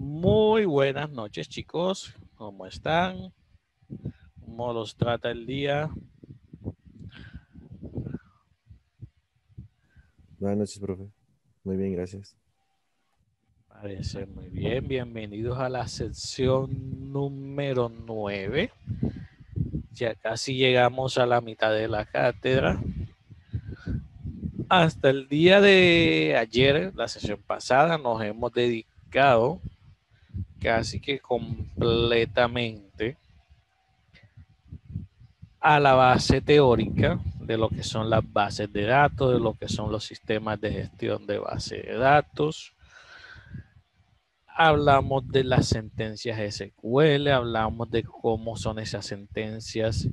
Muy buenas noches, chicos. ¿Cómo están? ¿Cómo los trata el día? Buenas noches, profe. Muy bien, gracias. Parece muy bien. Bienvenidos a la sección número 9. Ya casi llegamos a la mitad de la cátedra. Hasta el día de ayer, la sesión pasada, nos hemos dedicado casi que completamente a la base teórica de lo que son las bases de datos, de lo que son los sistemas de gestión de base de datos. Hablamos de las sentencias SQL, hablamos de cómo son esas sentencias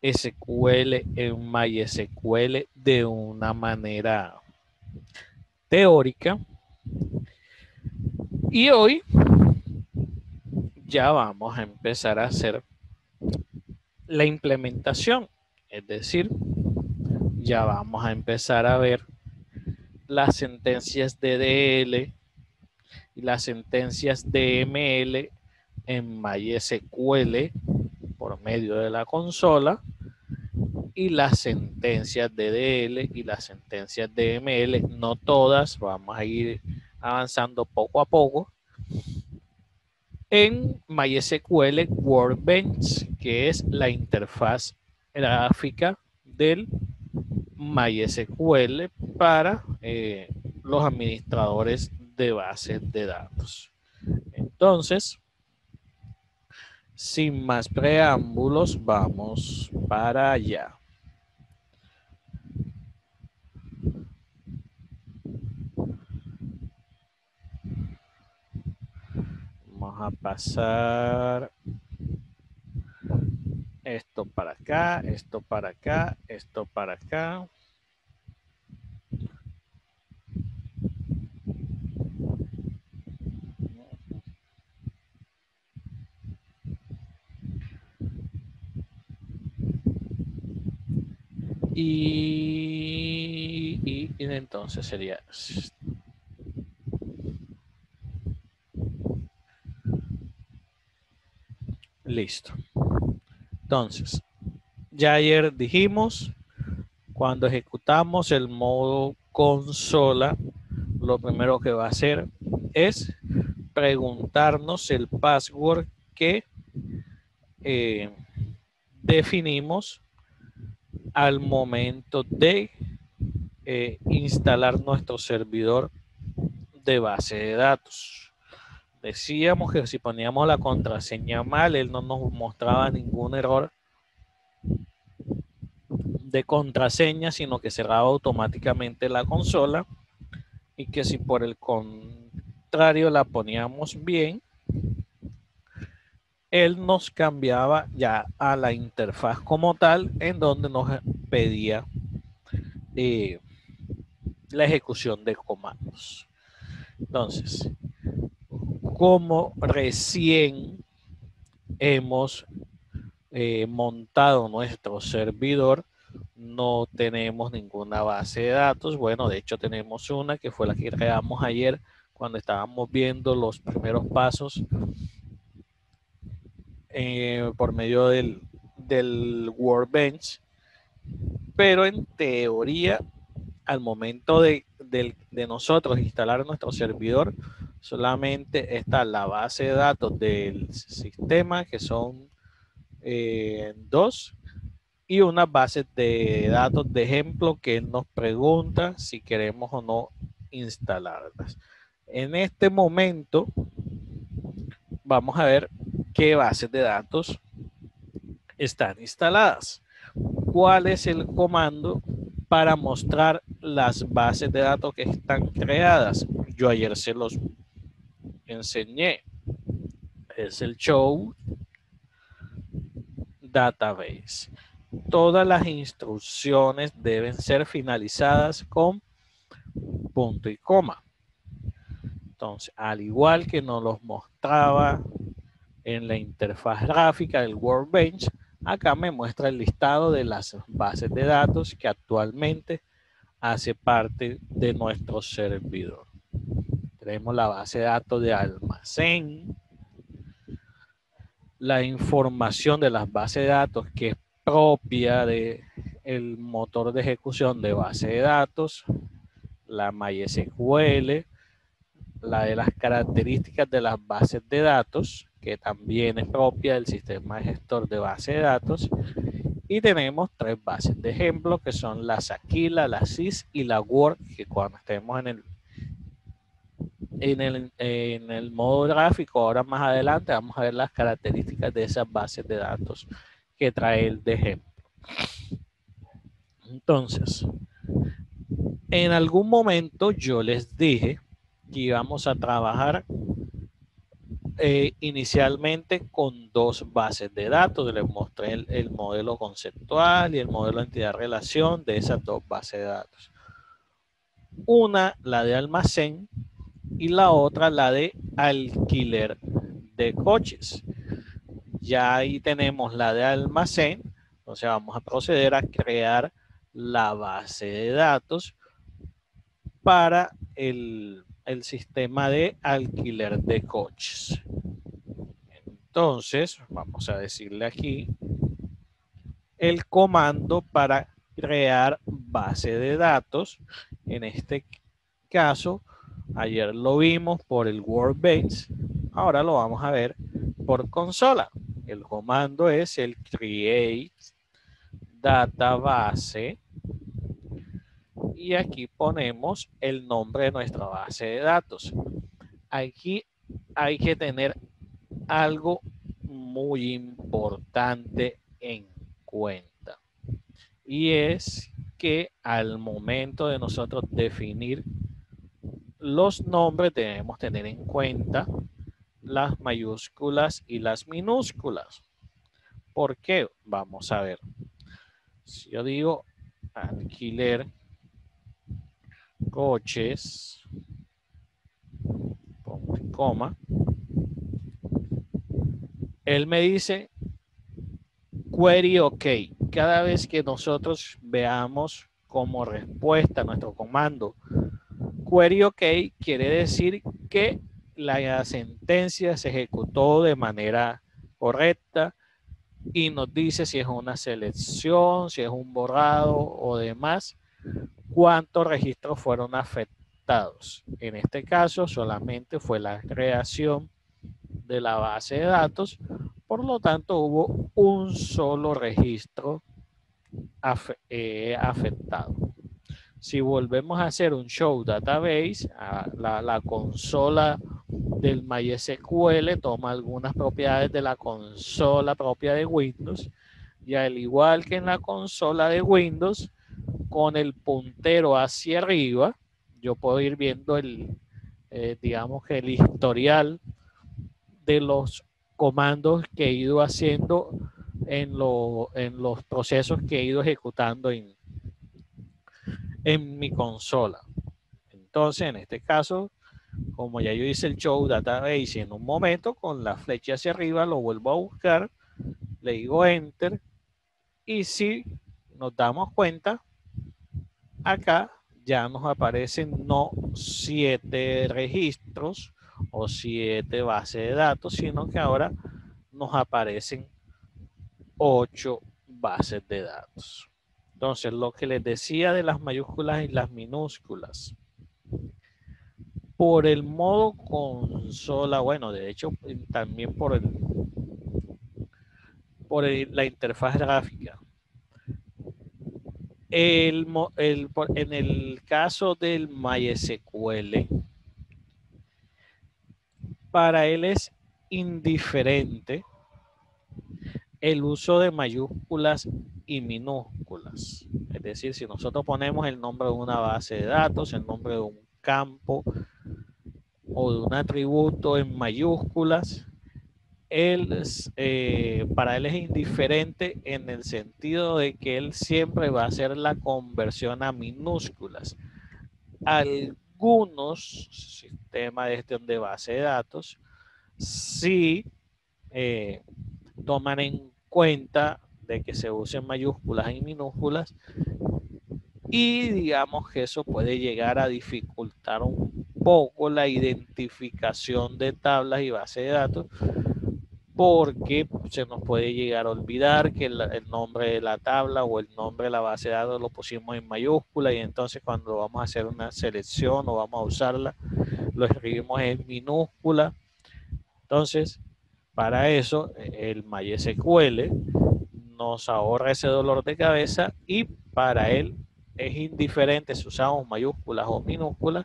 SQL en MySQL de una manera teórica. Y hoy ya vamos a empezar a hacer la implementación, es decir, ya vamos a empezar a ver las sentencias DDL y las sentencias DML en MySQL por medio de la consola y las sentencias DDL y las sentencias DML, no todas, vamos a ir avanzando poco a poco en MySQL Workbench, que es la interfaz gráfica del MySQL para los administradores de bases de datos. Entonces, sin más preámbulos, vamos para allá. Vamos a pasar esto para acá, esto para acá, esto para acá. Y entonces sería listo. Entonces, ya ayer dijimos, cuando ejecutamos el modo consola, lo primero que va a hacer es preguntarnos el password que definimos al momento de instalar nuestro servidor de base de datos. Decíamos que si poníamos la contraseña mal, él no nos mostraba ningún error de contraseña, sino que cerraba automáticamente la consola, y que si por el contrario la poníamos bien, él nos cambiaba ya a la interfaz como tal, en donde nos pedía eh, la ejecución de comandos. Entonces, como recién hemos montado nuestro servidor, no tenemos ninguna base de datos. Bueno, de hecho tenemos una que fue la que creamos ayer cuando estábamos viendo los primeros pasos por medio del Workbench, pero en teoría al momento de nosotros instalar nuestro servidor, solamente está la base de datos del sistema, que son dos, y una base de datos de ejemplo que nos pregunta si queremos o no instalarlas. En este momento vamos a ver qué bases de datos están instaladas. ¿Cuál es el comando para mostrar las bases de datos que están creadas? Yo ayer se los enseñé. Es el show database. Todas las instrucciones deben ser finalizadas con punto y coma. Entonces, al igual que nos los mostraba en la interfaz gráfica del Workbench, acá me muestra el listado de las bases de datos que actualmente hace parte de nuestro servidor. Tenemos la base de datos de Alma almacén, la información de las bases de datos que es propia del motor de ejecución de base de datos, la MySQL, la de las características de las bases de datos, que también es propia del sistema de gestor de base de datos, y tenemos 3 bases de ejemplo que son la Aquila, la SYS y la Word, que cuando estemos en el modo gráfico, ahora más adelante vamos a ver las características de esas bases de datos que trae el de ejemplo. Entonces, en algún momento yo les dije que íbamos a trabajar inicialmente con 2 bases de datos. Les mostré el modelo conceptual y el modelo de entidad-relación de esas 2 bases de datos. Una, la de almacén, y la otra, la de alquiler de coches. Ya ahí tenemos la de almacén. Entonces vamos a proceder a crear la base de datos para el sistema de alquiler de coches. Entonces, vamos a decirle aquí el comando para crear base de datos. En este caso, ayer lo vimos por el Workbench, ahora lo vamos a ver por consola. El comando es el create database y aquí ponemos el nombre de nuestra base de datos. Aquí hay que tener algo muy importante en cuenta, y es que al momento de nosotros definir los nombres debemos tener en cuenta las mayúsculas y las minúsculas. ¿Por qué? Vamos a ver. Si yo digo alquiler coches, pongo en coma, él me dice query OK. Cada vez que nosotros veamos como respuesta a nuestro comando query OK, quiere decir que la sentencia se ejecutó de manera correcta y nos dice si es una selección, si es un borrado o demás, cuántos registros fueron afectados. En este caso solamente fue la creación de la base de datos, por lo tanto hubo un solo registro afectado. Si volvemos a hacer un show database, la consola del MySQL toma algunas propiedades de la consola propia de Windows, y al igual que en la consola de Windows, con el puntero hacia arriba, yo puedo ir viendo digamos que el historial de los comandos que he ido haciendo en los procesos que he ido ejecutando en mi consola. Entonces, en este caso, como ya yo hice el show database en un momento, con la flecha hacia arriba lo vuelvo a buscar, le digo enter, y si nos damos cuenta, acá ya nos aparecen no 7 registros o 7 bases de datos, sino que ahora nos aparecen 8 bases de datos. Entonces, lo que les decía de las mayúsculas y las minúsculas, por el modo consola, bueno, de hecho, también por la interfaz gráfica. En el caso del MySQL, para él es indiferente el uso de mayúsculas y minúsculas. Es decir, si nosotros ponemos el nombre de una base de datos, el nombre de un campo o de un atributo en mayúsculas, para él es indiferente en el sentido de que él siempre va a hacer la conversión a minúsculas. Algunos sistemas de gestión de base de datos sí toman en cuenta de que se usen mayúsculas y minúsculas, y digamos que eso puede llegar a dificultar un poco la identificación de tablas y bases de datos, porque se nos puede llegar a olvidar que el nombre de la tabla o el nombre de la base de datos lo pusimos en mayúscula, y entonces cuando vamos a hacer una selección o vamos a usarla, lo escribimos en minúscula. Entonces, para eso, el MySQL nos ahorra ese dolor de cabeza, y para él es indiferente si usamos mayúsculas o minúsculas,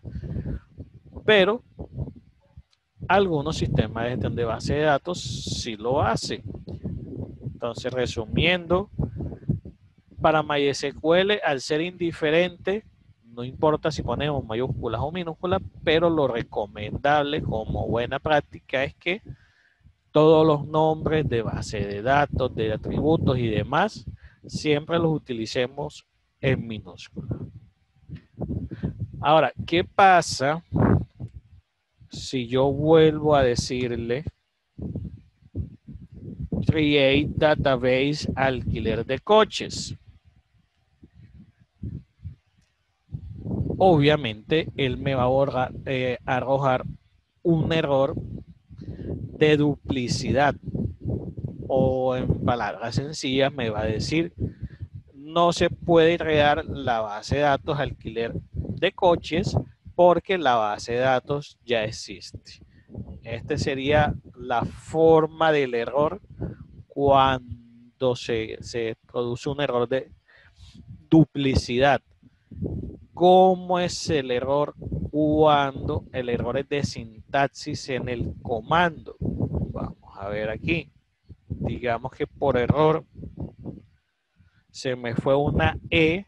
pero algunos sistemas de gestión de base de datos sí lo hacen. Entonces, resumiendo, para MySQL, al ser indiferente, no importa si ponemos mayúsculas o minúsculas, pero lo recomendable como buena práctica es que todos los nombres de base de datos, de atributos y demás, siempre los utilicemos en minúscula. Ahora, ¿qué pasa si yo vuelvo a decirle create database alquiler de coches? Obviamente él me va a arrojar un error de duplicidad, o en palabras sencillas me va a decir no se puede crear la base de datos alquiler de coches porque la base de datos ya existe. Esta sería la forma del error cuando se produce un error de duplicidad. ¿Cómo es el error cuando el error es de sintaxis en el comando? Vamos a ver aquí. Digamos que por error se me fue una E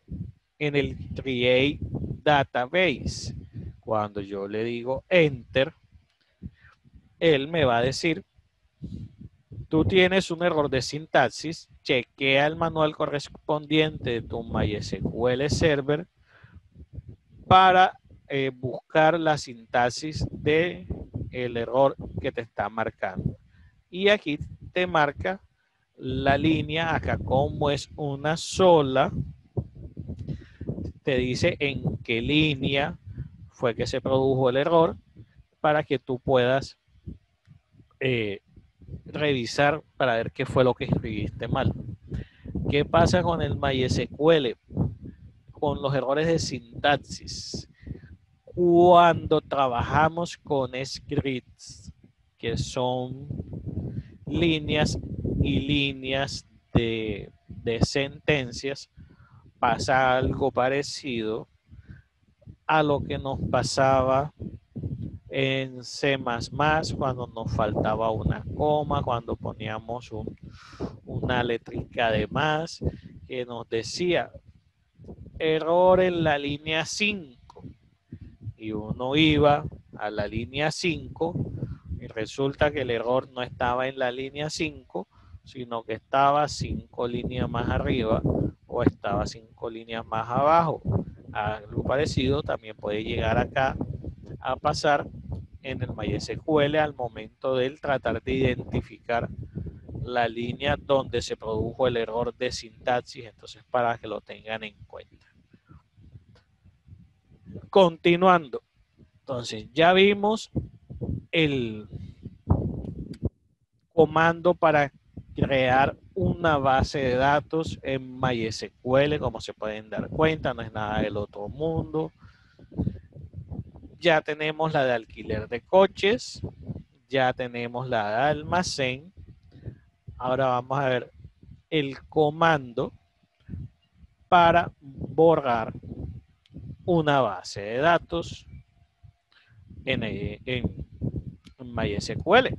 en el create database. Cuando yo le digo enter, él me va a decir, tú tienes un error de sintaxis, chequea el manual correspondiente de tu MySQL server para buscar la sintaxis de el error que te está marcando. Y aquí te marca la línea, acá como es una sola, te dice en qué línea fue que se produjo el error para que tú puedas revisar para ver qué fue lo que escribiste mal. ¿Qué pasa con el MySQL? Con los errores de sintaxis. Cuando trabajamos con scripts, que son líneas y líneas de sentencias, pasa algo parecido a lo que nos pasaba en C++, cuando nos faltaba una coma, cuando poníamos una letrica de más, que nos decía error en la línea 5, y uno iba a la línea 5 y resulta que el error no estaba en la línea 5, sino que estaba 5 líneas más arriba o estaba 5 líneas más abajo. Algo parecido también puede llegar acá a pasar en el MySQL al momento de tratar de identificar la línea donde se produjo el error de sintaxis. Entonces, para que lo tengan en cuenta. Continuando. Entonces, ya vimos el comando para crear una base de datos en MySQL. Como se pueden dar cuenta, no es nada del otro mundo. Ya tenemos la de alquiler de coches, ya tenemos la de almacén. Ahora vamos a ver el comando para borrar una base de datos en MySQL.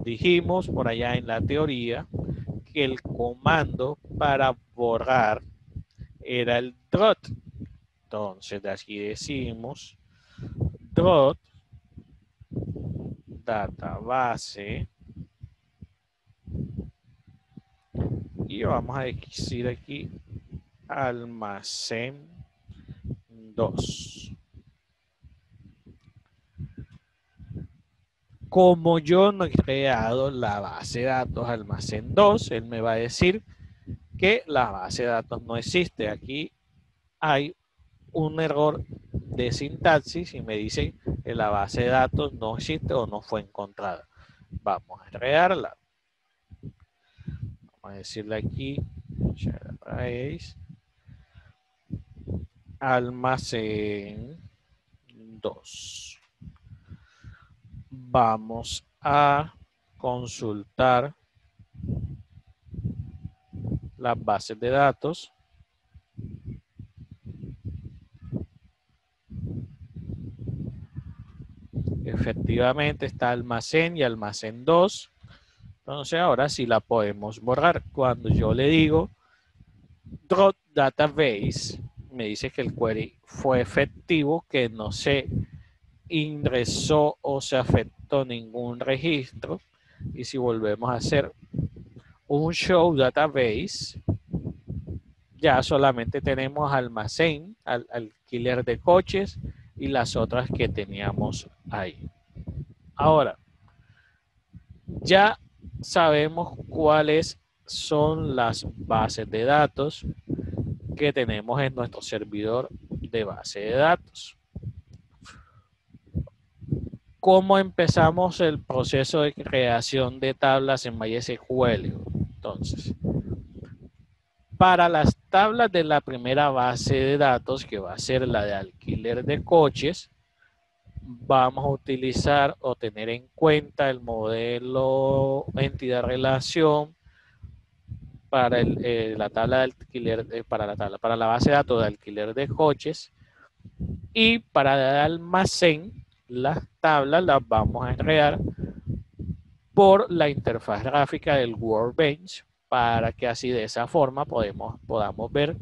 Dijimos por allá en la teoría que el comando para borrar era el drot. Entonces de aquí decimos drot database, y vamos a decir aquí almacén 2. Como yo no he creado la base de datos almacén 2, él me va a decir que la base de datos no existe. Aquí hay un error de sintaxis y me dice que la base de datos no existe o no fue encontrada. Vamos a crearla. Vamos a decirle aquí, almacén 2. Vamos a consultar las bases de datos. Efectivamente está almacén y almacén 2. Entonces ahora sí la podemos borrar. Cuando yo le digo drop database, me dice que el query fue efectivo, que no se ingresó o se afectó ningún registro. Y si volvemos a hacer un show database, ya solamente tenemos almacén, alquiler de coches y las otras que teníamos ahí. Ahora, ya sabemos cuáles son las bases de datos que tenemos en nuestro servidor de base de datos. ¿Cómo empezamos el proceso de creación de tablas en MySQL? Entonces, para las tablas de la primera base de datos, que va a ser la de alquiler de coches, vamos a utilizar o tener en cuenta el modelo entidad-relación para la tabla de alquiler, para la base de datos de alquiler de coches, y para el almacén, las tablas las vamos a crear por la interfaz gráfica del Workbench, para que así de esa forma podamos ver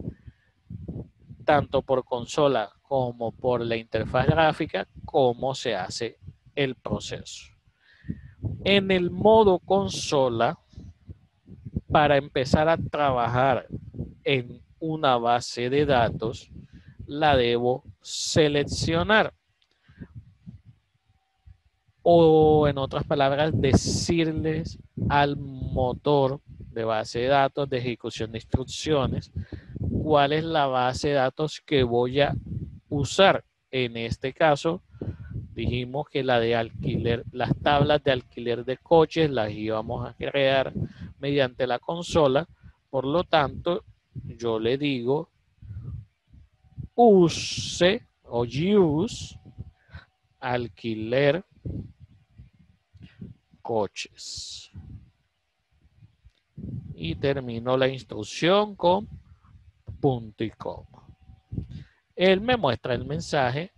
tanto por consola como por la interfaz gráfica cómo se hace el proceso. En el modo consola, para empezar a trabajar en una base de datos, la debo seleccionar. O en otras palabras, decirles al motor de base de datos de ejecución de instrucciones cuál es la base de datos que voy a usar. En este caso, dijimos que la de alquiler, las tablas de alquiler de coches las íbamos a crear mediante la consola. Por lo tanto, yo le digo use o use alquiler coches. Y termino la instrucción con punto y coma. Él me muestra el mensaje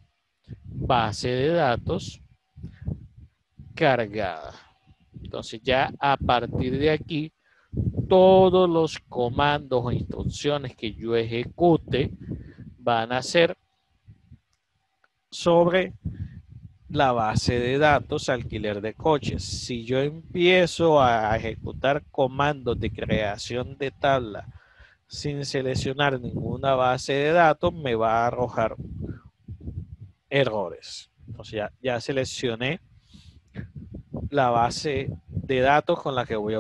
base de datos cargada. Entonces ya a partir de aquí, todos los comandos o instrucciones que yo ejecute van a ser sobre la base de datos alquiler de coches. Si yo empiezo a ejecutar comandos de creación de tabla sin seleccionar ninguna base de datos, me va a arrojar errores. Entonces ya la base de datos con la que voy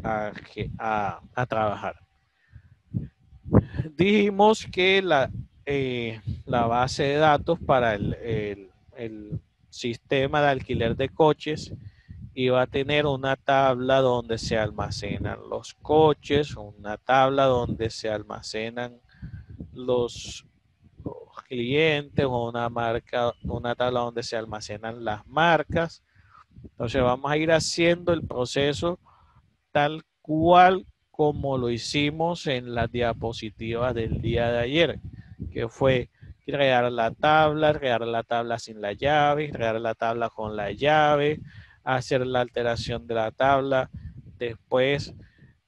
a trabajar. Dijimos que la base de datos para el sistema de alquiler de coches iba a tener una tabla donde se almacenan los coches, una tabla donde se almacenan los clientes, o una tabla donde se almacenan las marcas. Entonces vamos a ir haciendo el proceso tal cual como lo hicimos en las diapositivas del día de ayer, que fue crear la tabla sin la llave, crear la tabla con la llave, hacer la alteración de la tabla, después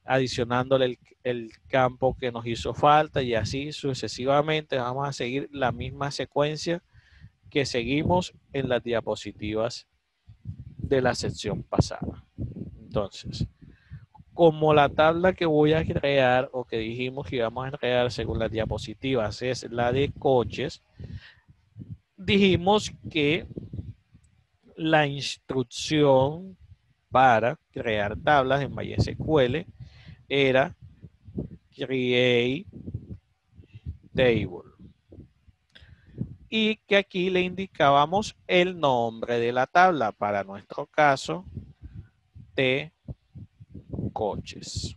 adicionándole el campo que nos hizo falta, y así sucesivamente. Vamos a seguir la misma secuencia que seguimos en las diapositivas de la sección pasada. Entonces, como la tabla que voy a crear, o que dijimos que íbamos a crear según las diapositivas, es la de coches, dijimos que la instrucción para crear tablas en MySQL era create table. y que aquí le indicábamos el nombre de la tabla, para nuestro caso, de coches.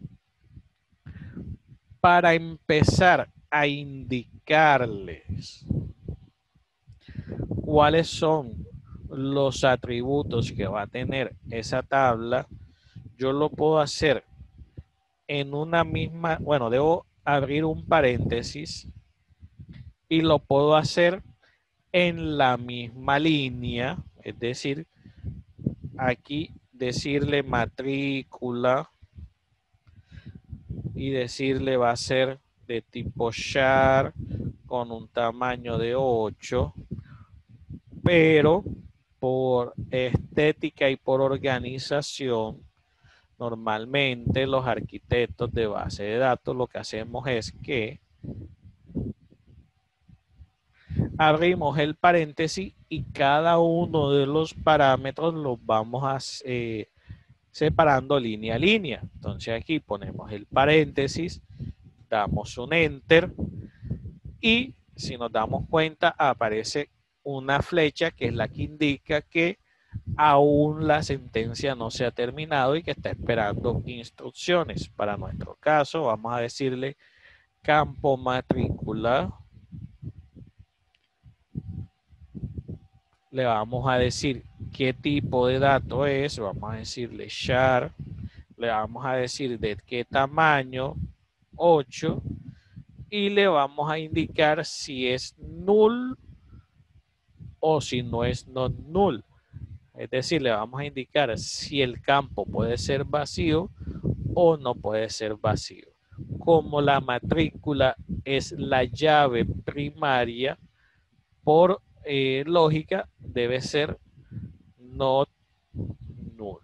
Para empezar a indicarles cuáles son los atributos que va a tener esa tabla, yo lo puedo hacer en una misma, bueno, debo abrir un paréntesis y lo puedo hacer en la misma línea, es decir, aquí decirle matrícula y decirle va a ser de tipo char con un tamaño de 8, pero por estética y por organización, normalmente los arquitectos de base de datos lo que hacemos es que abrimos el paréntesis y cada uno de los parámetros los vamos a separando línea a línea. Entonces aquí ponemos el paréntesis, damos un enter y si nos damos cuenta aparece una flecha que es la que indica que aún la sentencia no se ha terminado y que está esperando instrucciones. Para nuestro caso vamos a decirle campo matrícula. Le vamos a decir qué tipo de dato es, vamos a decirle char, le vamos a decir de qué tamaño, 8, y le vamos a indicar si es null o si no es not null. Es decir, le vamos a indicar si el campo puede ser vacío o no puede ser vacío. Como la matrícula es la llave primaria, por lógica debe ser not null.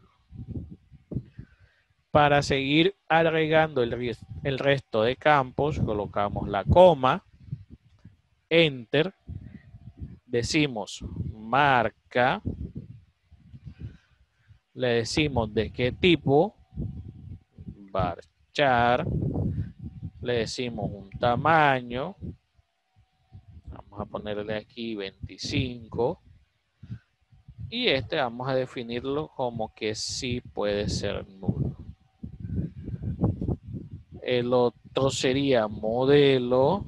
Para seguir agregando el resto de campos, colocamos la coma, enter, decimos marca, le decimos de qué tipo, varchar, le decimos un tamaño, vamos a ponerle aquí 25, y este vamos a definirlo como que sí puede ser nulo. El otro sería modelo,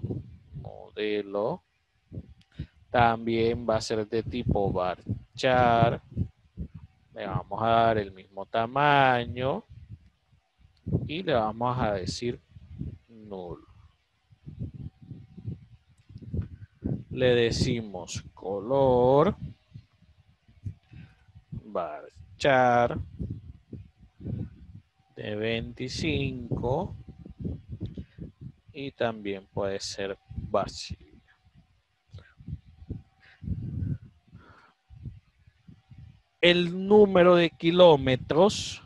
también va a ser de tipo varchar, le vamos a dar el mismo tamaño y le vamos a decir nulo. Le decimos color, varchar de 25 y también puede ser vacío. El número de kilómetros,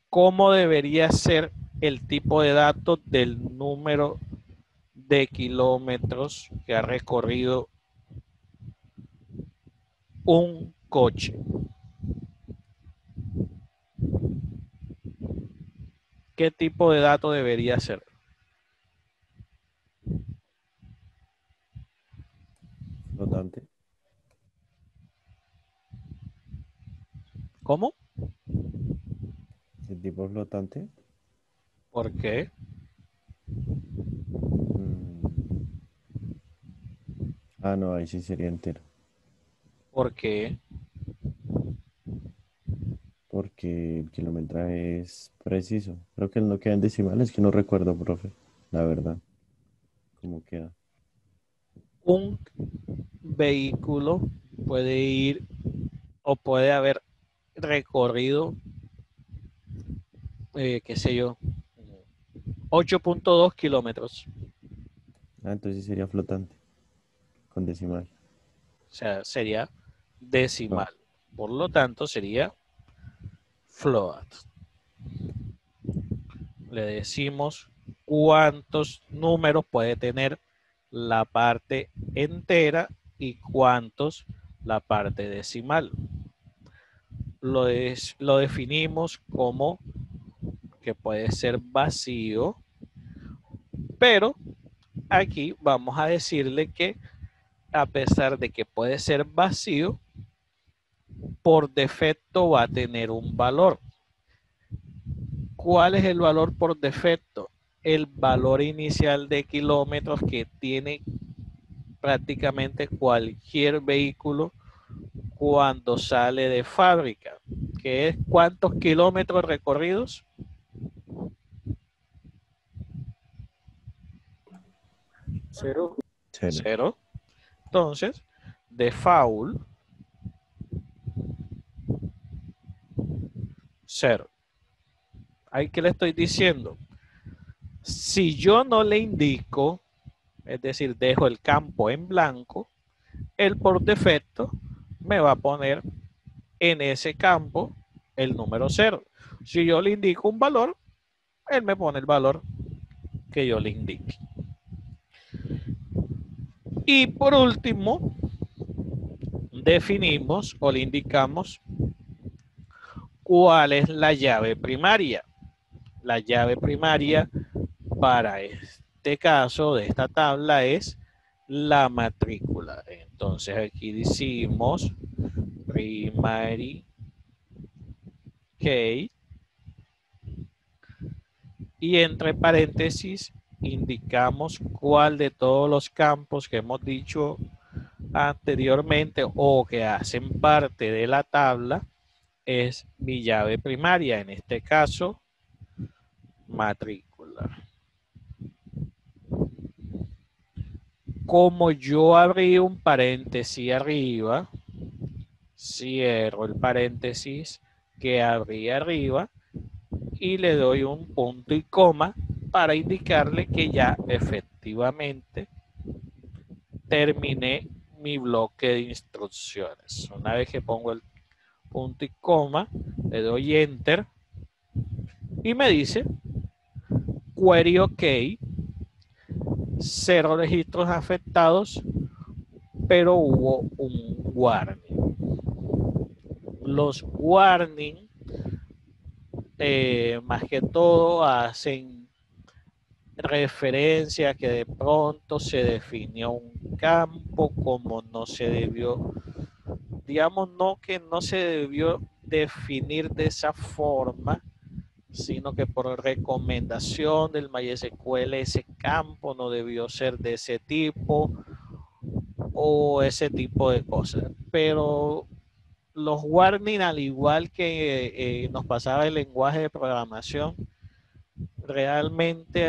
¿cómo debería ser el tipo de datos del número de kilómetros que ha recorrido un coche? ¿Qué tipo de dato debería ser? Flotante. ¿Cómo? ¿De tipo flotante? ¿Por qué? Mm, Ah, no, ahí sí sería entero. ¿Por qué? Porque el kilometraje es preciso. Creo que no quedan decimales, que no recuerdo, profe. La verdad. ¿Cómo queda? Un vehículo puede ir o puede haber recorrido, qué sé yo, 8.2 kilómetros. Ah, entonces sí sería flotante, con decimal. O sea, sería No. decimal. Por lo tanto, sería float. Le decimos cuántos números puede tener la parte entera y cuántos la parte decimal. Lo definimos como que puede ser vacío, pero aquí vamos a decirle que a pesar de que puede ser vacío, por defecto va a tener un valor. ¿Cuál es el valor por defecto? El valor inicial de kilómetros que tiene prácticamente cualquier vehículo cuando sale de fábrica, que es cuántos kilómetros recorridos. Cero. Cero. Entonces, default, cero. Ahí que le estoy diciendo, si yo no le indico, es decir, dejo el campo en blanco, él por defecto me va a poner en ese campo el número 0. Si yo le indico un valor, él me pone el valor que yo le indique. Y por último, definimos o le indicamos cuál es la llave primaria. La llave primaria para este caso de esta tabla es la matrícula. Entonces aquí decimos primary key y entre paréntesis indicamos cuál de todos los campos que hemos dicho anteriormente o que hacen parte de la tabla es mi llave primaria, en este caso matrícula. Como yo abrí un paréntesis arriba, cierro el paréntesis que abrí arriba y le doy un punto y coma para indicarle que ya efectivamente terminé mi bloque de instrucciones. Una vez que pongo el punto y coma, le doy enter y me dice query OK, 0 registros afectados, pero hubo un warning. Los warning más que todo hacen referencia a que de pronto se definió un campo como no se debió, digamos, no que no se debió definir de esa forma, sino que por recomendación del MySQL ese campo no debió ser de ese tipo o ese tipo de cosas. Pero los warning, al igual que nos pasaba el lenguaje de programación, realmente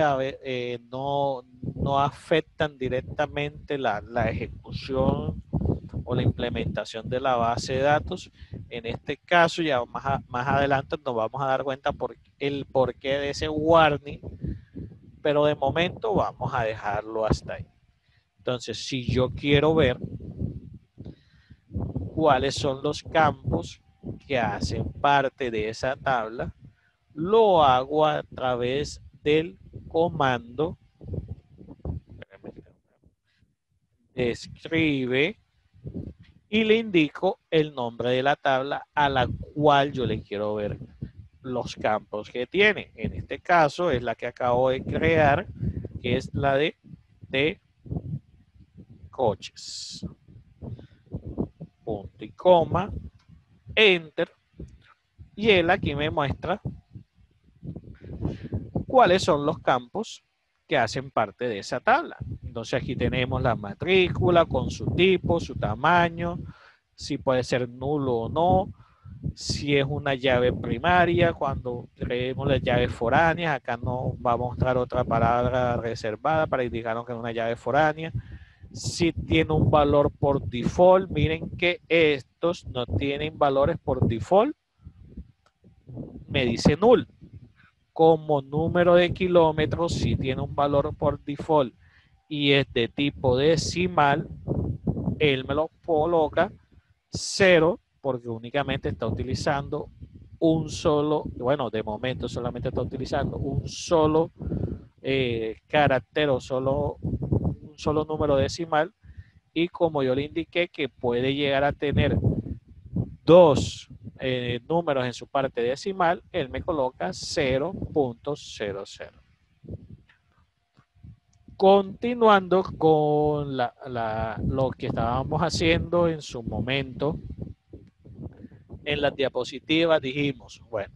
no afectan directamente la ejecución o la implementación de la base de datos. En este caso, ya más adelante nos vamos a dar cuenta por el porqué de ese warning, pero de momento vamos a dejarlo hasta ahí. Entonces, si yo quiero ver cuáles son los campos que hacen parte de esa tabla, lo hago a través del comando describe y le indico el nombre de la tabla a la cual yo le quiero ver los campos que tiene. En este caso es la que acabo de crear, que es la de coches. Punto y coma, enter, y él aquí me muestra cuáles son los campos que hacen parte de esa tabla. Entonces aquí tenemos la matrícula con su tipo, su tamaño, si puede ser nulo o no, si es una llave primaria, cuando creemos las llaves foráneas, acá nos va a mostrar otra palabra reservada para indicarnos que es una llave foránea. Si tiene un valor por default, miren que estos no tienen valores por default, me dice null. Como número de kilómetros, si tiene un valor por default y es de tipo decimal, él me lo coloca 0 porque únicamente está utilizando un solo, bueno, de momento solamente está utilizando un solo carácter o un solo número decimal, y como yo le indiqué que puede llegar a tener dos números en su parte decimal, él me coloca 0.00. Continuando con lo que estábamos haciendo en su momento, en las diapositivas dijimos, bueno,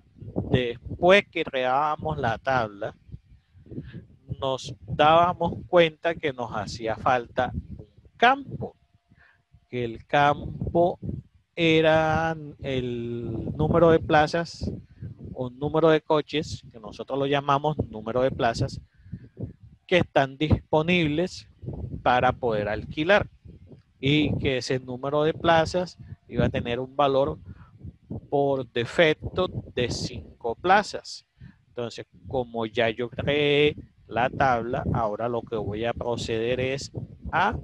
después que creábamos la tabla, nos dábamos cuenta que nos hacía falta un campo, que el campo era el número de plazas o número de coches, que nosotros lo llamamos número de plazas, que están disponibles para poder alquilar, y que ese número de plazas iba a tener un valor por defecto de 5 plazas. Entonces, como ya yo creé la tabla, ahora lo que voy a proceder es a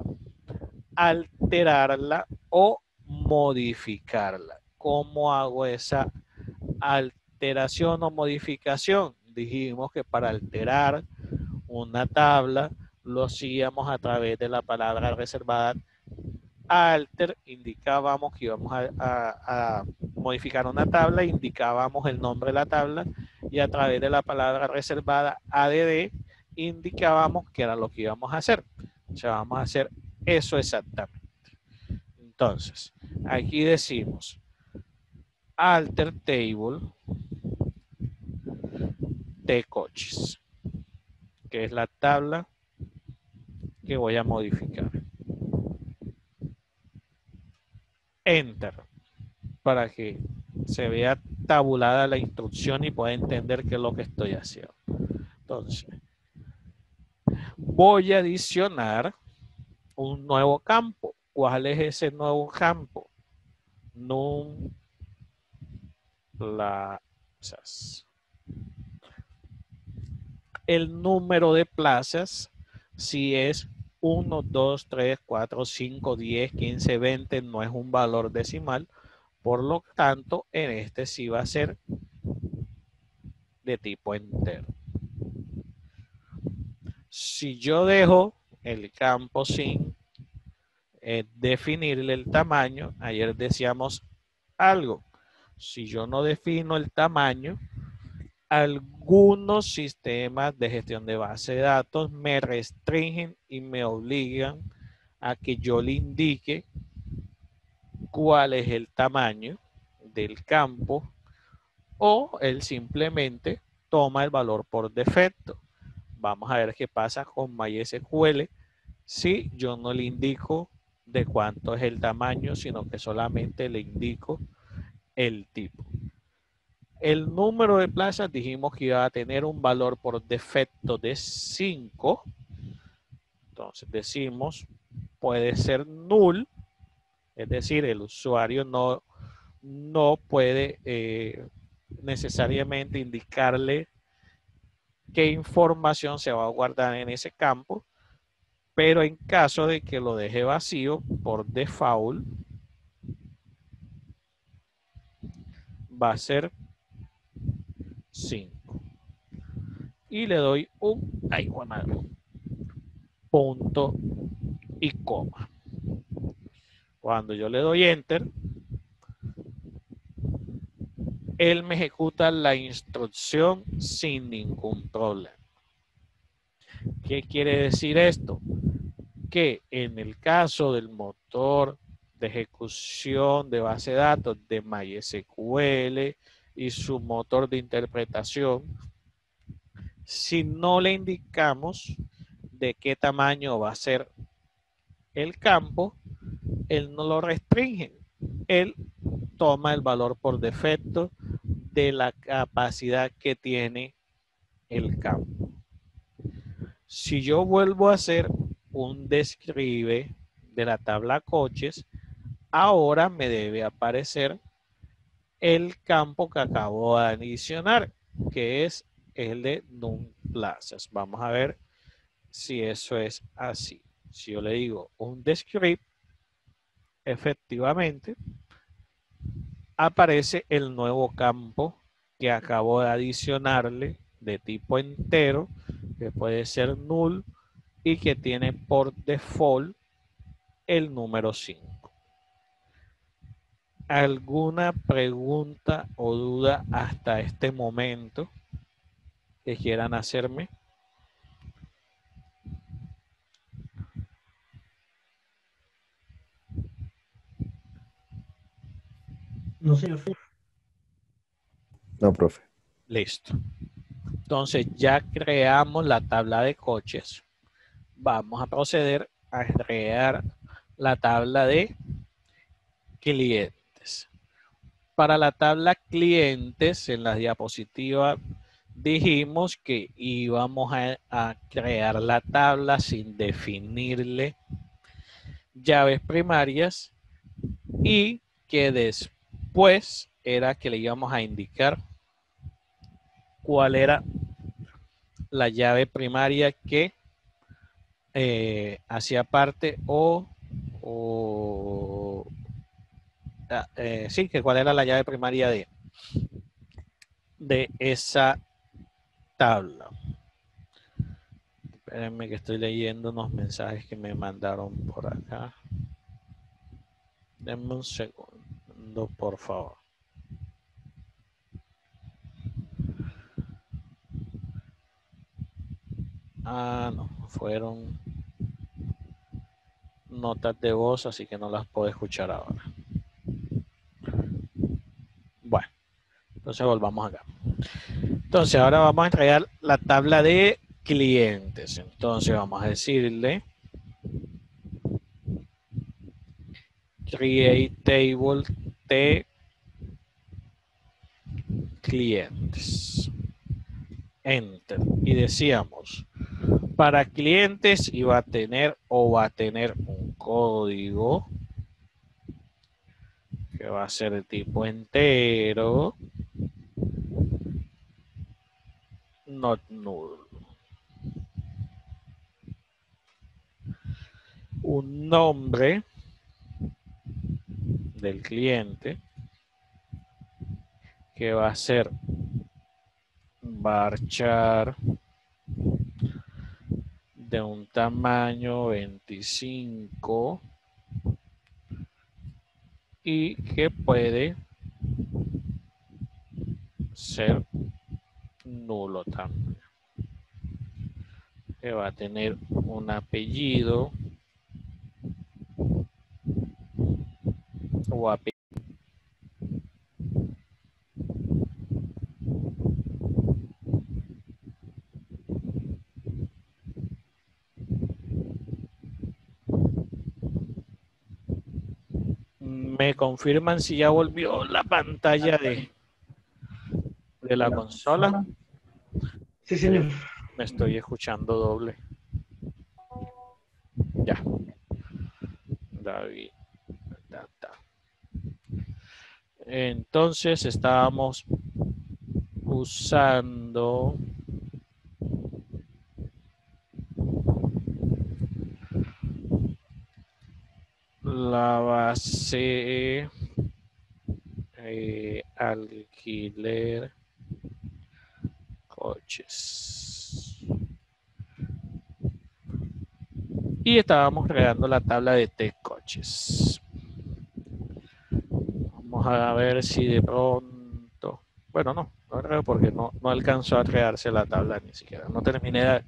alterarla o modificarla. ¿Cómo hago esa alteración o modificación? Dijimos que para alterar una tabla lo hacíamos a través de la palabra reservada alter, indicábamos que íbamos a modificar una tabla, indicábamos el nombre de la tabla, y a través de la palabra reservada add indicábamos qué era lo que íbamos a hacer. O sea, vamos a hacer eso exactamente. Entonces, aquí decimos alter table de coches, que es la tabla que voy a modificar. Enter, para que se vea tabulada la instrucción y pueda entender qué es lo que estoy haciendo. Entonces, voy a adicionar un nuevo campo. ¿Cuál es ese nuevo campo? Num plazas. El número de plazas, si es 1, 2, 3, 4, 5, 10, 15, 20, no es un valor decimal. Por lo tanto, en este sí va a ser de tipo entero. Si yo dejo el campo sin definirle el tamaño, ayer decíamos algo. Si yo no defino el tamaño, algunos sistemas de gestión de base de datos me restringen y me obligan a que yo le indique cuál es el tamaño del campo, o él simplemente toma el valor por defecto. Vamos a ver qué pasa con MySQL si yo no le indico de cuánto es el tamaño, sino que solamente le indico el tipo. El número de plazas dijimos que iba a tener un valor por defecto de 5. Entonces decimos, puede ser null, es decir, el usuario no puede necesariamente indicarle qué información se va a guardar en ese campo, pero en caso de que lo deje vacío, por default va a ser 5. Y le doy un punto y coma. Cuando yo le doy enter, él me ejecuta la instrucción sin ningún problema. ¿Qué quiere decir esto? Que en el caso del motor de ejecución de base de datos de MySQL y su motor de interpretación, si no le indicamos de qué tamaño va a ser el campo, él no lo restringe. Él toma el valor por defecto de la capacidad que tiene el campo. Si yo vuelvo a hacer un describe de la tabla coches, ahora me debe aparecer el campo que acabo de adicionar, que es el de num plazas. Vamos a ver si eso es así. Si yo le digo un describe, efectivamente aparece el nuevo campo que acabo de adicionarle de tipo entero, que puede ser null y que tiene por default el número 5. ¿Alguna pregunta o duda hasta este momento que quieran hacerme? No, señor. No, profe. Listo. Entonces ya creamos la tabla de coches. Vamos a proceder a crear la tabla de clientes. Para la tabla clientes, en la diapositiva dijimos que íbamos a crear la tabla sin definirle llaves primarias y que después era que le íbamos a indicar cuál era la llave primaria que hacía parte sí, que cuál era la llave primaria de esa tabla. Espérenme que estoy leyendo unos mensajes que me mandaron por acá. Denme un segundo, por favor. Ah, no, fueron notas de voz, así que no las puedo escuchar ahora. Bueno, entonces volvamos acá. Entonces ahora vamos a entregar la tabla de clientes. Entonces vamos a decirle create table de clientes. Enter. Y decíamos, para clientes iba a tener o va a tener un código que va a ser de tipo entero, not null. Un nombre del cliente que va a ser varchar de un tamaño 25 y que puede ser nulo también. Que va a tener un apellido o apellido. Me confirman si ya volvió la pantalla de la consola. Sí, señor. Me estoy escuchando doble. Ya. David. Entonces estábamos usando la base alquiler coches. Y estábamos creando la tabla de coches. Vamos a ver si de pronto... Bueno, no creo porque no alcanzó a crearse la tabla ni siquiera. No terminé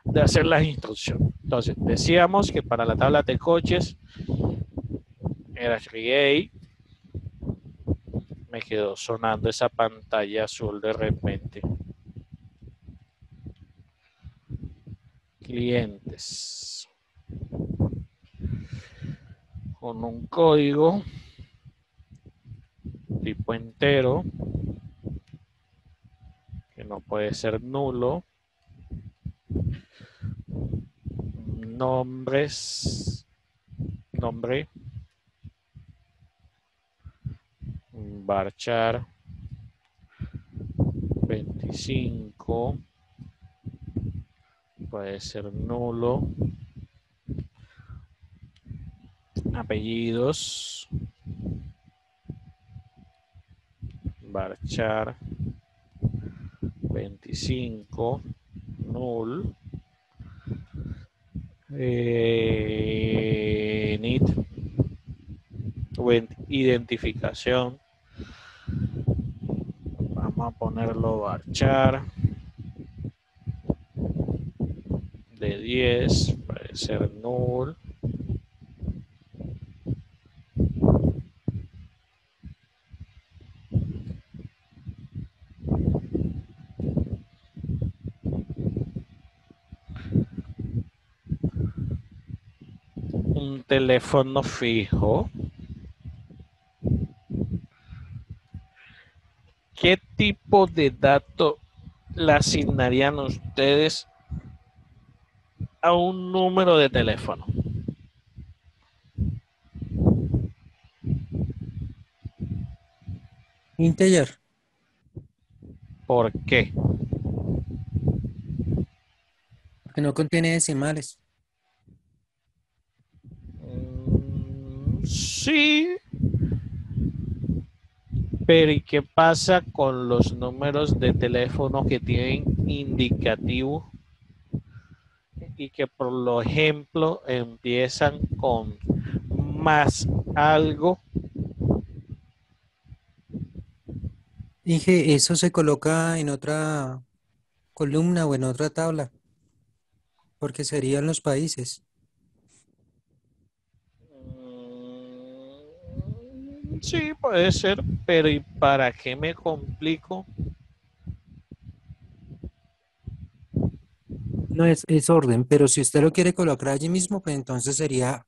de hacer las instrucciones. Entonces, decíamos que para la tabla de coches era create. Me quedó sonando esa pantalla azul de repente. Clientes. Con un código tipo entero que no puede ser nulo. Nombre varchar 25 puede ser nulo. Apellidos varchar 25 null. Need identificación, vamos a ponerlo varchar de 10, puede ser null. un teléfono fijo, ¿qué tipo de dato le asignarían ustedes a un número de teléfono? Integer, ¿Por qué? porque no contiene decimales. Sí, pero ¿y qué pasa con los números de teléfono que tienen indicativo y que por lo ejemplo empiezan con más algo? Dije, eso se coloca en otra columna o en otra tabla, porque serían los países. Sí, puede ser, pero ¿y para qué me complico? No es orden, pero si usted lo quiere colocar allí mismo, pues entonces sería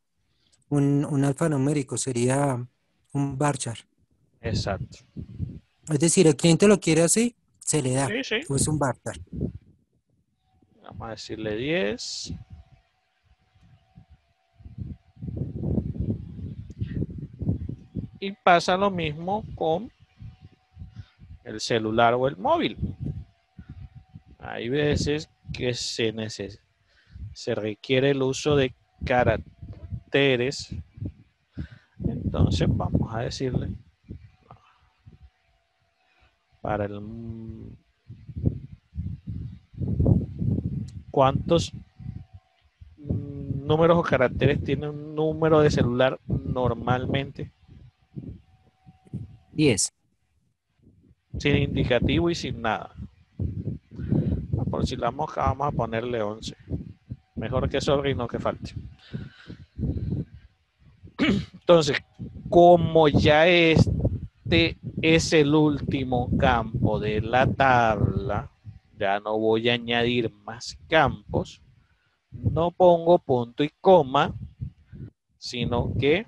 un alfanumérico, sería un varchar. Exacto. Es decir, el cliente lo quiere así, se le da, Sí, sí. o es un varchar. Vamos a decirle 10. Y pasa lo mismo con el celular o el móvil. Hay veces que se requiere el uso de caracteres. Entonces vamos a decirle para el cuántos números o caracteres tiene un número de celular normalmente, 10. sin indicativo y sin nada. Por si la mosca vamos a ponerle 11. Mejor que sobre y no que falte. Entonces, como ya este es el último campo de la tabla, ya no voy a añadir más campos, no pongo punto y coma, sino que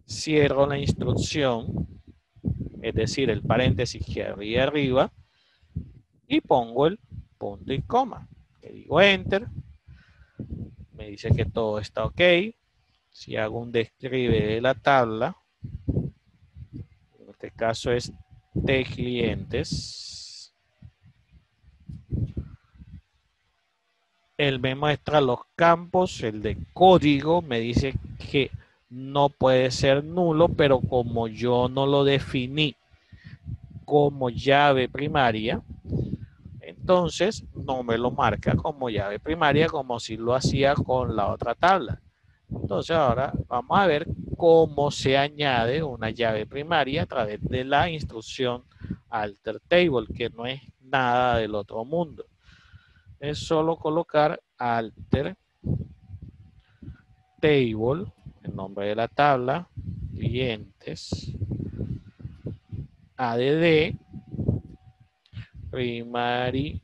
cierro la instrucción, es decir, el paréntesis que había arriba, y pongo el punto y coma. Le digo enter, me dice que todo está ok. Si hago un describe de la tabla, en este caso es de clientes, él me muestra los campos, el de código me dice que no puede ser nulo, pero como yo no lo definí como llave primaria, entonces no me lo marca como llave primaria como si lo hacía con la otra tabla. Entonces ahora vamos a ver cómo se añade una llave primaria a través de la instrucción alter table, que no es nada del otro mundo. Es solo colocar alter table, el nombre de la tabla, clientes, add, primary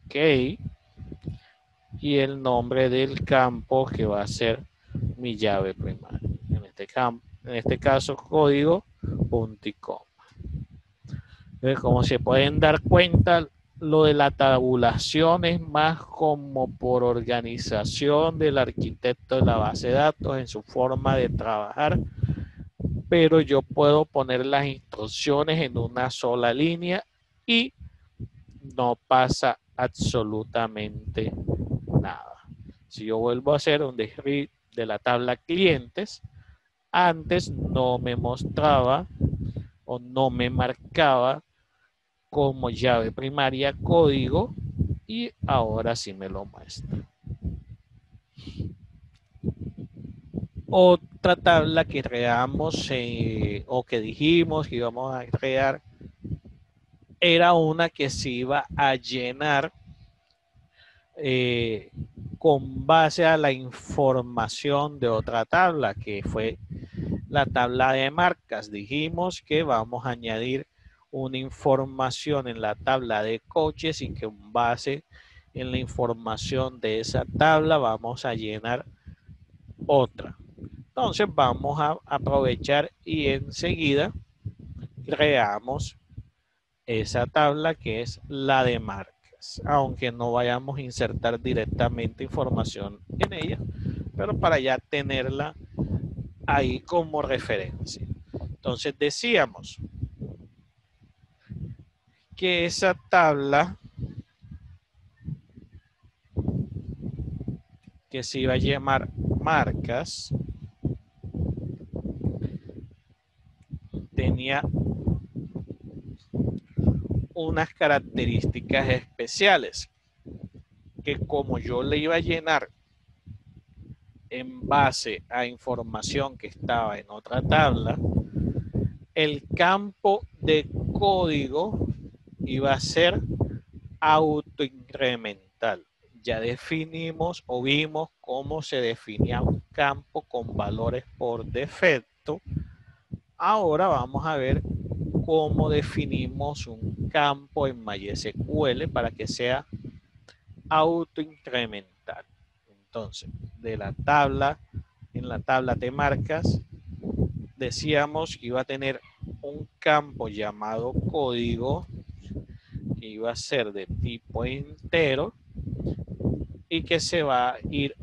key y el nombre del campo que va a ser mi llave primaria. En este caso, código punto y coma. Entonces, como se pueden dar cuenta, lo de la tabulación es más como por organización del arquitecto de la base de datos en su forma de trabajar, pero yo puedo poner las instrucciones en una sola línea y no pasa absolutamente nada. Si yo vuelvo a hacer un describe de la tabla clientes, antes no me mostraba o no me marcaba como llave primaria código y ahora sí me lo muestra. Otra tabla que creamos o que dijimos que íbamos a crear era una que se iba a llenar con base a la información de otra tabla, que fue la tabla de marcas. Dijimos que vamos a añadir una información en la tabla de coches y que en base en la información de esa tabla vamos a llenar otra. Entonces vamos a aprovechar y enseguida creamos esa tabla que es la de marcas, aunque no vayamos a insertar directamente información en ella, pero para ya tenerla ahí como referencia. Entonces decíamos que esa tabla que se iba a llamar marcas tenía unas características especiales que, como yo le iba a llenar en base a información que estaba en otra tabla, el campo de código iba a ser autoincremental. Ya definimos o vimos cómo se definía un campo con valores por defecto. Ahora vamos a ver cómo definimos un campo en MySQL para que sea autoincremental. Entonces, de la tabla, en la tabla de marcas, decíamos que iba a tener un campo llamado código, que iba a ser de tipo entero y que se va a ir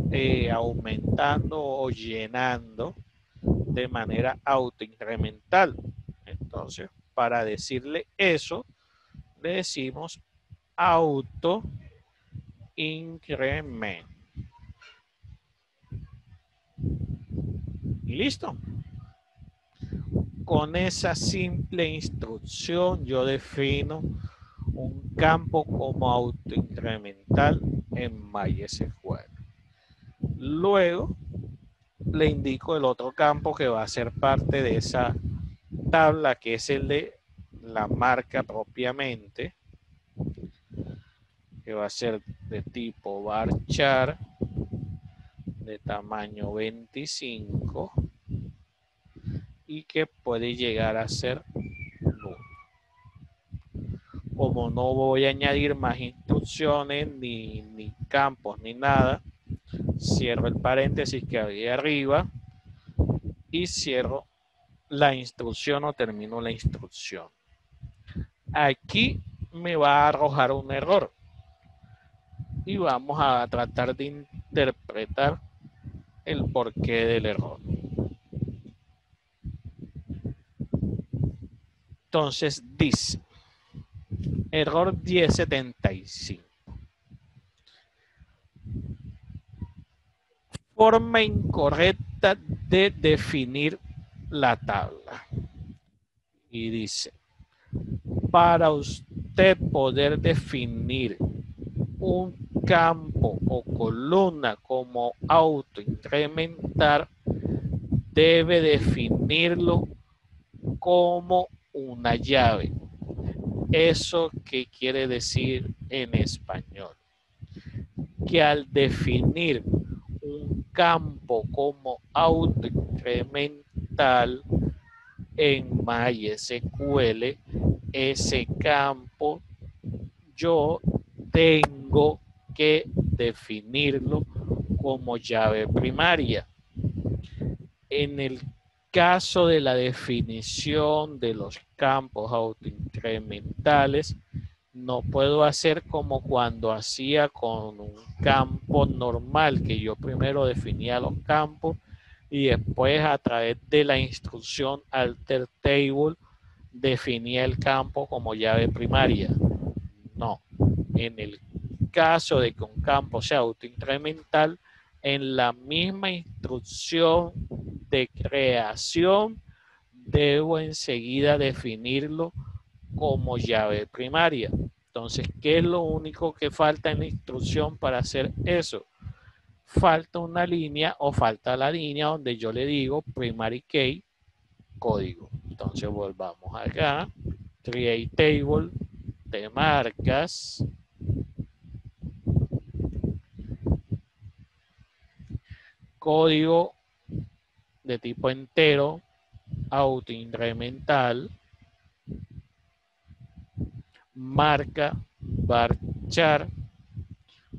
aumentando o llenando de manera autoincremental. Entonces, para decirle eso, le decimos auto increment. Y listo. Con esa simple instrucción yo defino un campo como autoincremental en MySQL. Luego le indico el otro campo que va a ser parte de esa tabla, que es el de la marca propiamente, que va a ser de tipo varchar de tamaño 25 y que puede llegar a ser nulo. Como no voy a añadir más instrucciones ni campos ni nada, cierro el paréntesis que había arriba y cierro la instrucción o termino la instrucción. Aquí me va a arrojar un error y vamos a tratar de interpretar el porqué del error. Entonces dice, error 1075. Forma incorrecta de definir la tabla. Y dice, para usted poder definir un campo o columna como autoincrementar, debe definirlo como una llave. ¿Eso qué quiere decir en español? Que al definir un campo como autoincremental en MySQL, ese campo yo tengo que definirlo como llave primaria. En el caso de la definición de los campos autoincrementales, no puedo hacer como cuando hacía con un campo normal, que yo primero definía los campos y después a través de la instrucción alter table definía el campo como llave primaria. No, en el caso de que un campo sea autoincremental, en la misma instrucción de creación debo enseguida definirlo como llave primaria. Entonces, ¿qué es lo único que falta en la instrucción para hacer eso? Falta una línea o falta la línea donde yo le digo primary key código. Entonces volvamos acá, create table de marcas, código de tipo entero, autoincremental, marca varchar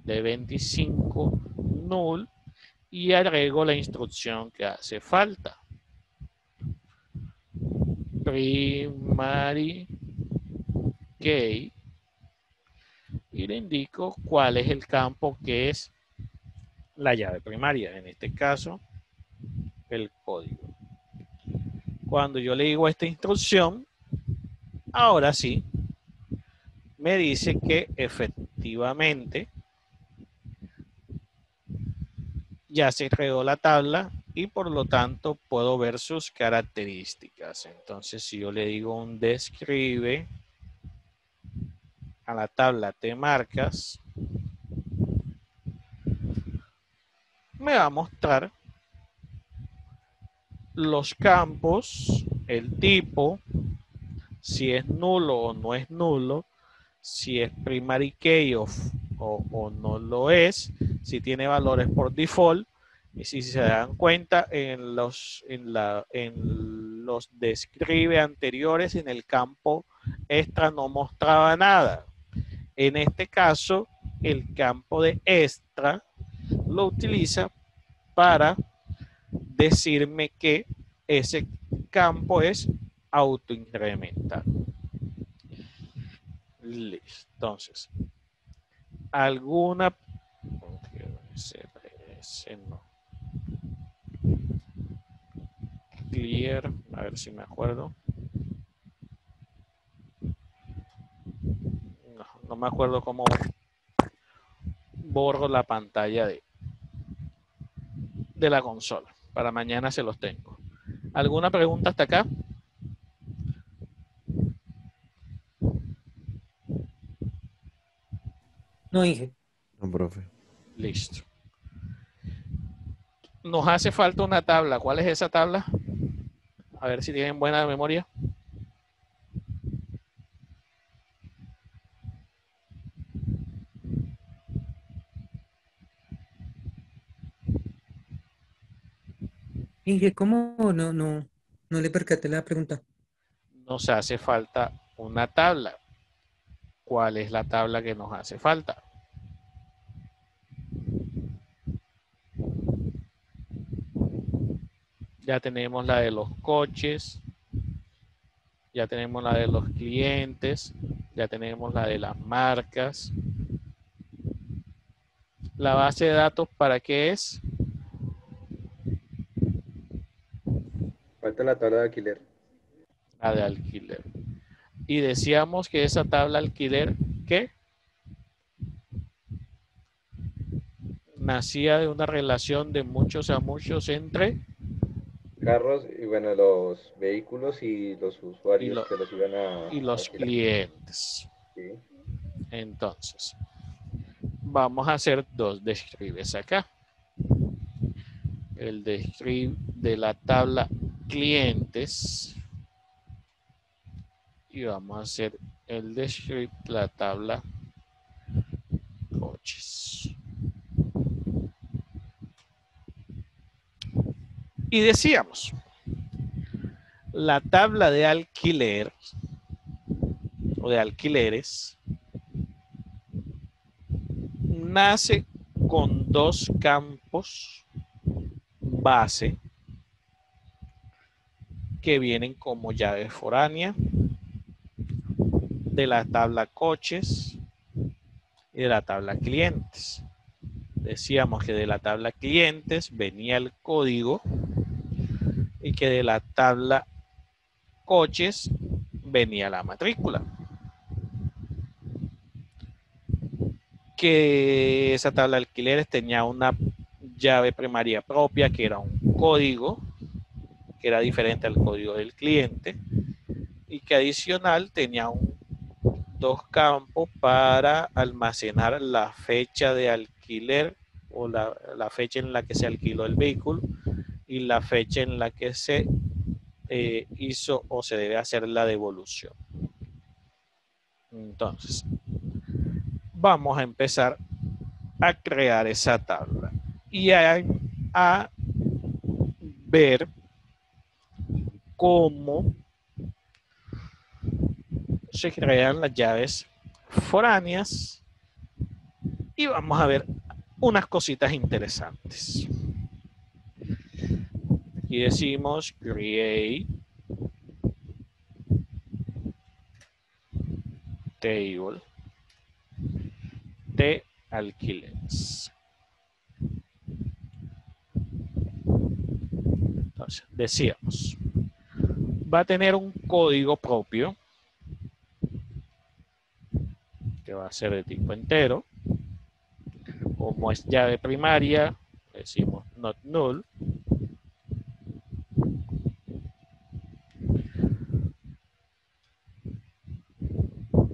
de 25 null y agrego la instrucción que hace falta. Primary key y le indico cuál es el campo que es la llave primaria, en este caso el código. Cuando yo le digo esta instrucción, ahora sí me dice que efectivamente ya se creó la tabla y por lo tanto puedo ver sus características. Entonces, si yo le digo un describe a la tabla de marcas, me va a mostrar los campos, el tipo, si es nulo o no es nulo, si es primary key o no lo es, si tiene valores por default. Y si se dan cuenta, en los describe anteriores, en el campo extra no mostraba nada. En este caso, el campo de extra lo utiliza para decirme que ese campo es autoincremental. Listo. Entonces, alguna... Ese no. Clear, a ver si me acuerdo. No me acuerdo cómo borro la pantalla de la consola. Para mañana se los tengo. ¿Alguna pregunta hasta acá? No, Inge. No, profe. Listo. Nos hace falta una tabla. ¿Cuál es esa tabla? A ver si tienen buena memoria. Inge, ¿cómo no le percaté la pregunta? Nos hace falta una tabla. ¿Cuál es la tabla que nos hace falta? Ya tenemos la de los coches, ya tenemos la de los clientes, ya tenemos la de las marcas. ¿La base de datos para qué es? Falta la tabla de alquiler. La de alquiler. Y decíamos que esa tabla alquiler, ¿qué? Nacía de una relación de muchos a muchos entre... Carros y bueno, los vehículos y los usuarios que los iban a y los alquilar. clientes. Sí. Entonces, vamos a hacer dos describes acá. El describe de la tabla clientes y vamos a hacer el describe de la tabla coches. Y decíamos, la tabla de alquiler o de alquileres nace con dos campos base que vienen como llave foránea de la tabla coches y de la tabla clientes. Decíamos que de la tabla clientes venía el código y que de la tabla coches venía la matrícula. Que esa tabla de alquileres tenía una llave primaria propia que era un código que era diferente al código del cliente y que adicional tenía dos campos para almacenar la fecha de alquiler o la fecha en la que se alquiló el vehículo y la fecha en la que se hizo o se debe hacer la devolución. Entonces, vamos a empezar a crear esa tabla y a ver cómo se crean las llaves foráneas Y vamos a ver unas cositas interesantes. Aquí decimos create table de alquileres. Entonces, decíamos, va a tener un código propio que va a ser de tipo entero. Como es llave primaria, decimos not null.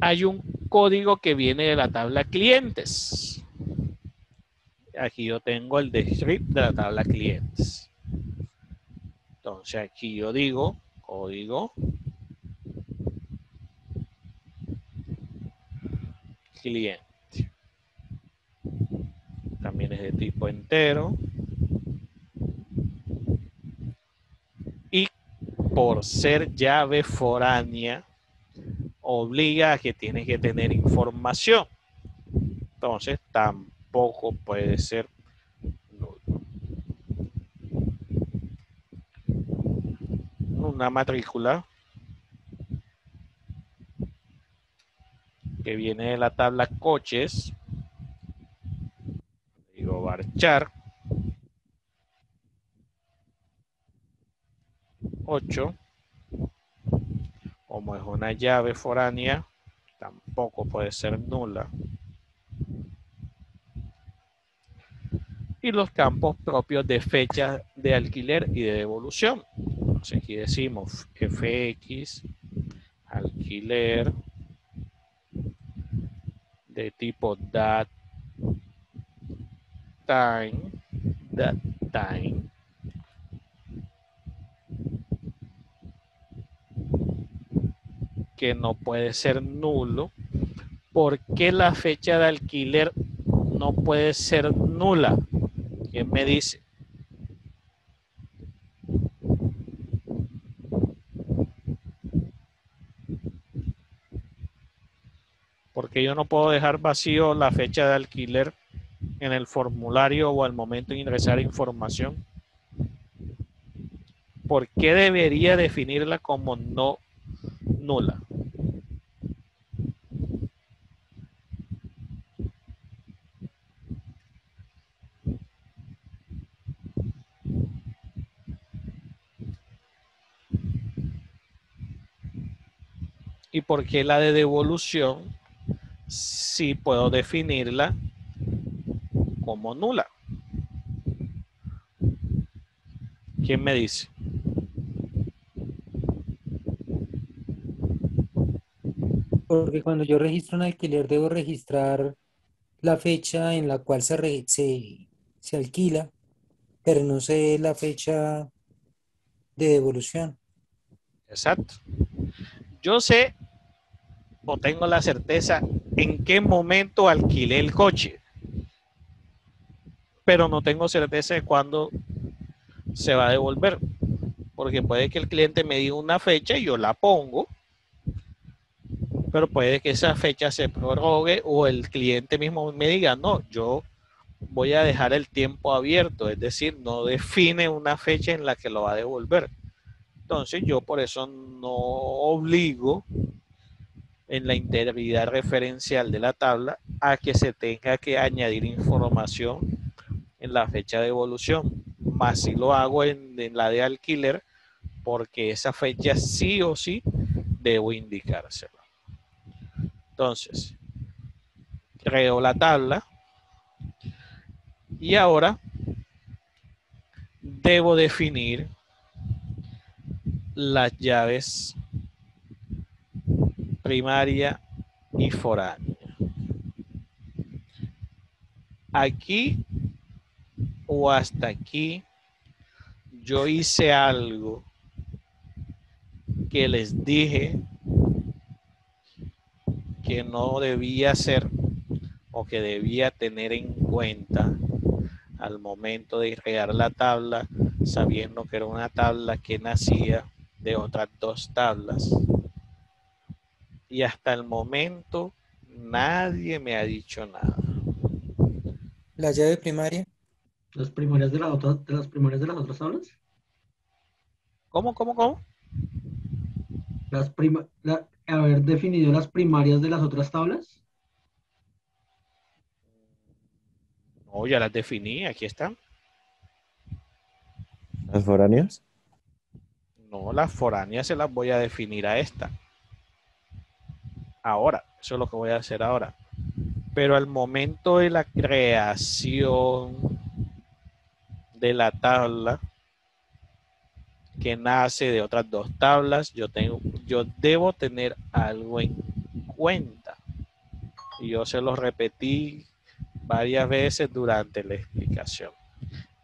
Hay un código que viene de la tabla clientes. Aquí yo tengo el script de la tabla clientes. Entonces aquí yo digo código cliente. También es de tipo entero. Y por ser llave foránea, obliga a que tiene que tener información. Entonces tampoco puede ser nulo. Una matrícula que viene de la tabla coches. Digo varchar 8. Como es una llave foránea, tampoco puede ser nula. Y los campos propios de fecha de alquiler y de devolución. Entonces aquí decimos fx alquiler de tipo datetime que no puede ser nulo. ¿Por qué la fecha de alquiler no puede ser nula? ¿Quién me dice? Porque yo no puedo dejar vacío la fecha de alquiler en el formulario o al momento de ingresar información. ¿Por qué debería definirla como no nula? ¿Y por qué la de devolución sí puedo definirla como nula? ¿Quién me dice? Porque cuando yo registro un alquiler debo registrar la fecha en la cual se alquila, pero no sé la fecha de devolución. Exacto. Yo sé o tengo la certeza en qué momento alquilé el coche, pero no tengo certeza de cuándo se va a devolver, porque puede que el cliente me diga una fecha y yo la pongo, pero puede que esa fecha se prorrogue o el cliente mismo me diga, no, yo voy a dejar el tiempo abierto, es decir, no define una fecha en la que lo va a devolver. Entonces yo por eso no obligo en la integridad referencial de la tabla a que se tenga que añadir información en la fecha de devolución, más si lo hago en la de alquiler, porque esa fecha sí o sí debo indicársela. Entonces, creo la tabla y ahora debo definir las llaves primaria y foránea. Aquí o hasta aquí yo hice algo que les dije que no debía hacer o que debía tener en cuenta al momento de crear la tabla, sabiendo que era una tabla que nacía de otras dos tablas. Y hasta el momento nadie me ha dicho nada. La llave primaria. Las primarias de las primarias de las otras tablas. ¿Cómo? Haber definido las primarias de las otras tablas. No, ya las definí, aquí están. ¿Las foráneas? No, las foráneas se las voy a definir a esta. Ahora, eso es lo que voy a hacer ahora. Pero al momento de la creación de la tabla que nace de otras dos tablas, yo debo tener algo en cuenta. Y yo se lo repetí varias veces durante la explicación.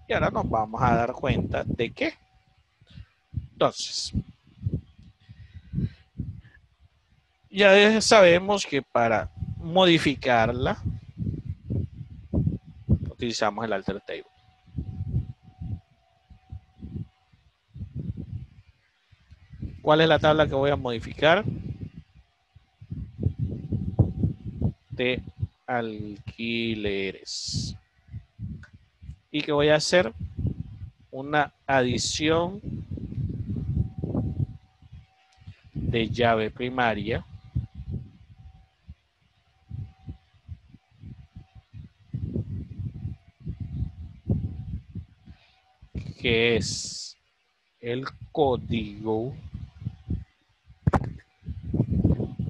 Y ahora nos vamos a dar cuenta de qué. Entonces, ya sabemos que para modificarla utilizamos el alter table. ¿Cuál es la tabla que voy a modificar? De alquileres. Y que voy a hacer una adición de llave primaria que es el código,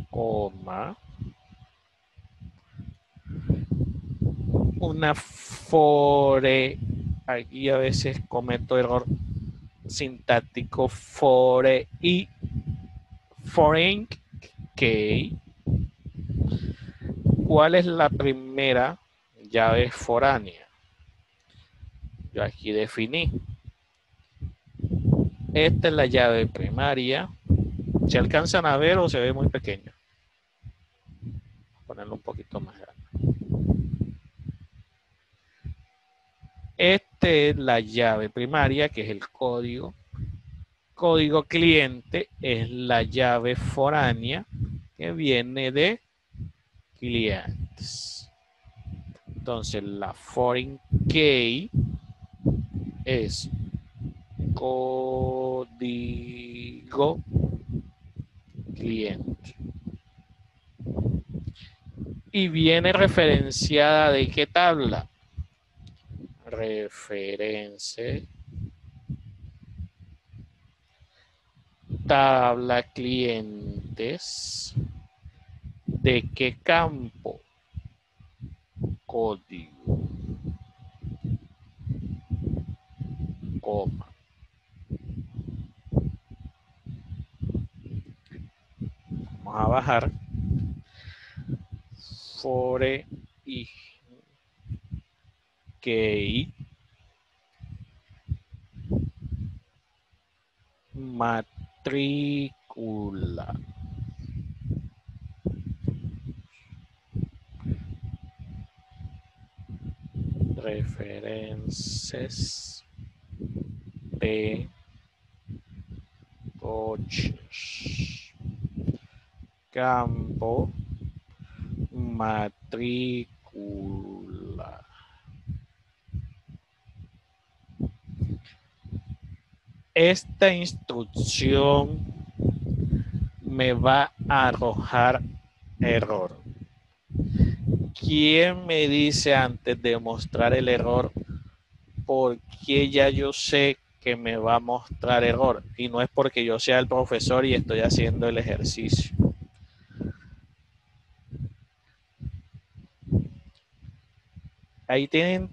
coma, una fore, aquí a veces cometo error sintáctico, foreign key. ¿Cuál es la primera llave foránea? Yo aquí definí. Esta es la llave primaria. ¿Se alcanzan a ver o se ve muy pequeño? Voy a ponerlo un poquito más grande. Esta es la llave primaria, que es el código. Código cliente es la llave foránea que viene de clientes. Entonces, la foreign key es código cliente. Y viene referenciada de qué tabla? Referencia. Tabla clientes. ¿De qué campo? Código. Coma. Vamos a bajar. Fore y key. Matrícula. Referencias de coches. Campo. Matrícula. Esta instrucción me va a arrojar error. ¿Quién me dice antes de mostrar el error por qué ya yo sé que me va a mostrar error? Y no es porque yo sea el profesor y estoy haciendo el ejercicio. Ahí tienen,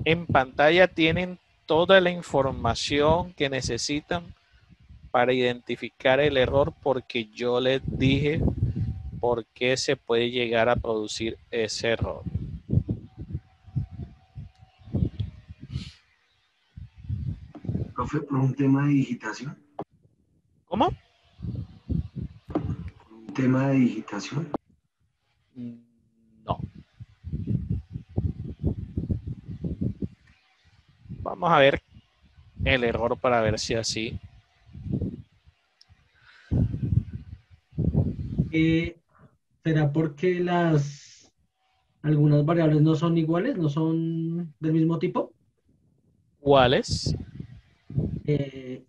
en pantalla tienen toda la información que necesitan para identificar el error, porque yo les dije por qué se puede llegar a producir ese error. Profe, por un tema de digitación. ¿Cómo? Por un tema de digitación. No. Vamos a ver el error para ver si así. ¿Será porque algunas variables no son iguales, no son del mismo tipo. ¿Cuáles?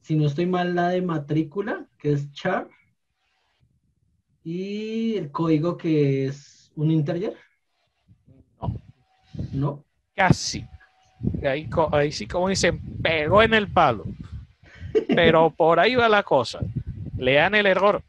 Si no estoy mal, la de matrícula, que es char, y el código que es un integer, No, ¿no? casi. Ahí sí, como dicen, pegó en el palo. Pero por ahí va la cosa. Lean el error.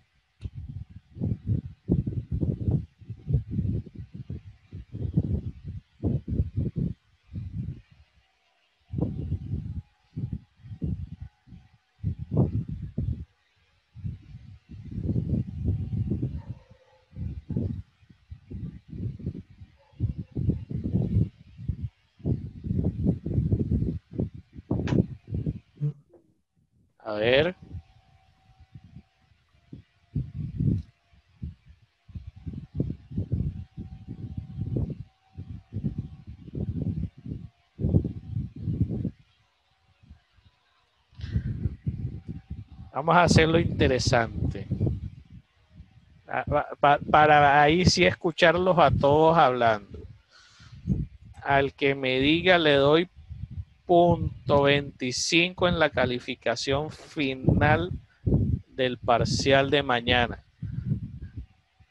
A ver. Vamos a hacerlo interesante. Para ahí sí escucharlos a todos hablando. Al que me diga le doy .25 en la calificación final del parcial de mañana.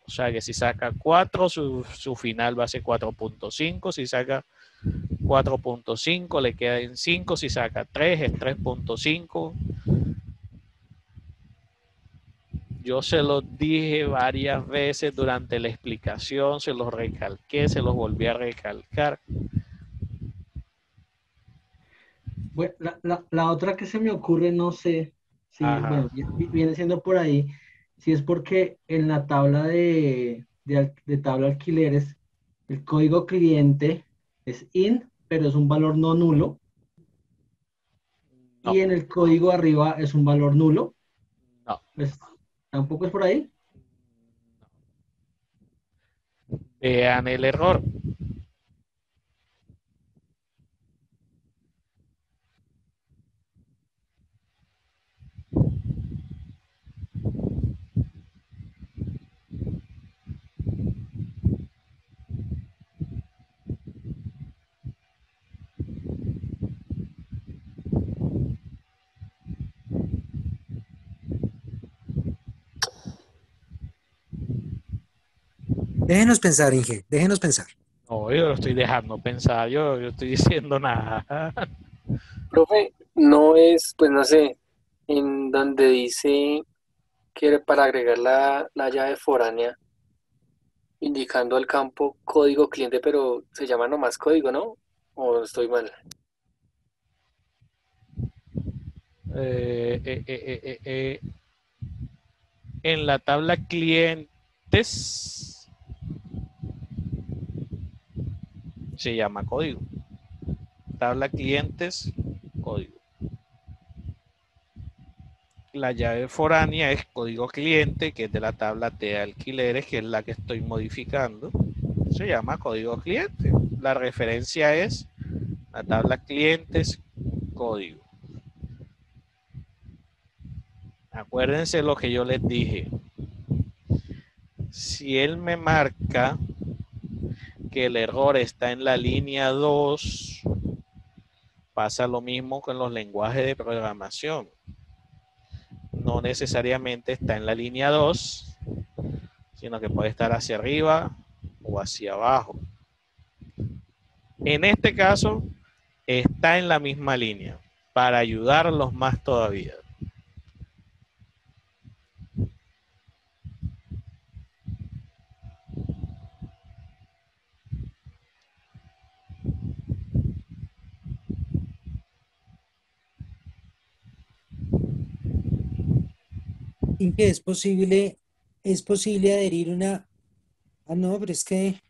O sea que si saca 4, su final va a ser 4.5. Si saca 4.5 le queda en 5. Si saca 3 es 3.5. Yo se los dije varias veces durante la explicación, se los recalqué, se los volví a recalcar. Bueno, la otra que se me ocurre, no sé si, Ajá. bueno, viene siendo por ahí, si es porque en la tabla de tabla alquileres, el código cliente es int, pero es un valor no nulo, No, y en el código arriba es un valor nulo. no. Pues, ¿tampoco es por ahí? Vean el error. Déjenos pensar, Inge, déjenos pensar. No, yo lo estoy dejando pensar, yo estoy diciendo nada. Profe, no es, pues no sé, en donde dice que para agregar la llave foránea, indicando al campo código cliente, pero se llama nomás código, ¿no? ¿O estoy mal? En la tabla clientes se llama código. Tabla clientes, código. La llave foránea es código cliente, que es de la tabla de alquileres, que es la que estoy modificando. Se llama código cliente. La referencia es la tabla clientes, código. Acuérdense lo que yo les dije. Si él me marca que el error está en la línea 2, pasa lo mismo con los lenguajes de programación. No necesariamente está en la línea 2, sino que puede estar hacia arriba o hacia abajo. En este caso, está en la misma línea, para ayudarlos más todavía. Inge, ¿es posible adherir una... Ah, no, pero es que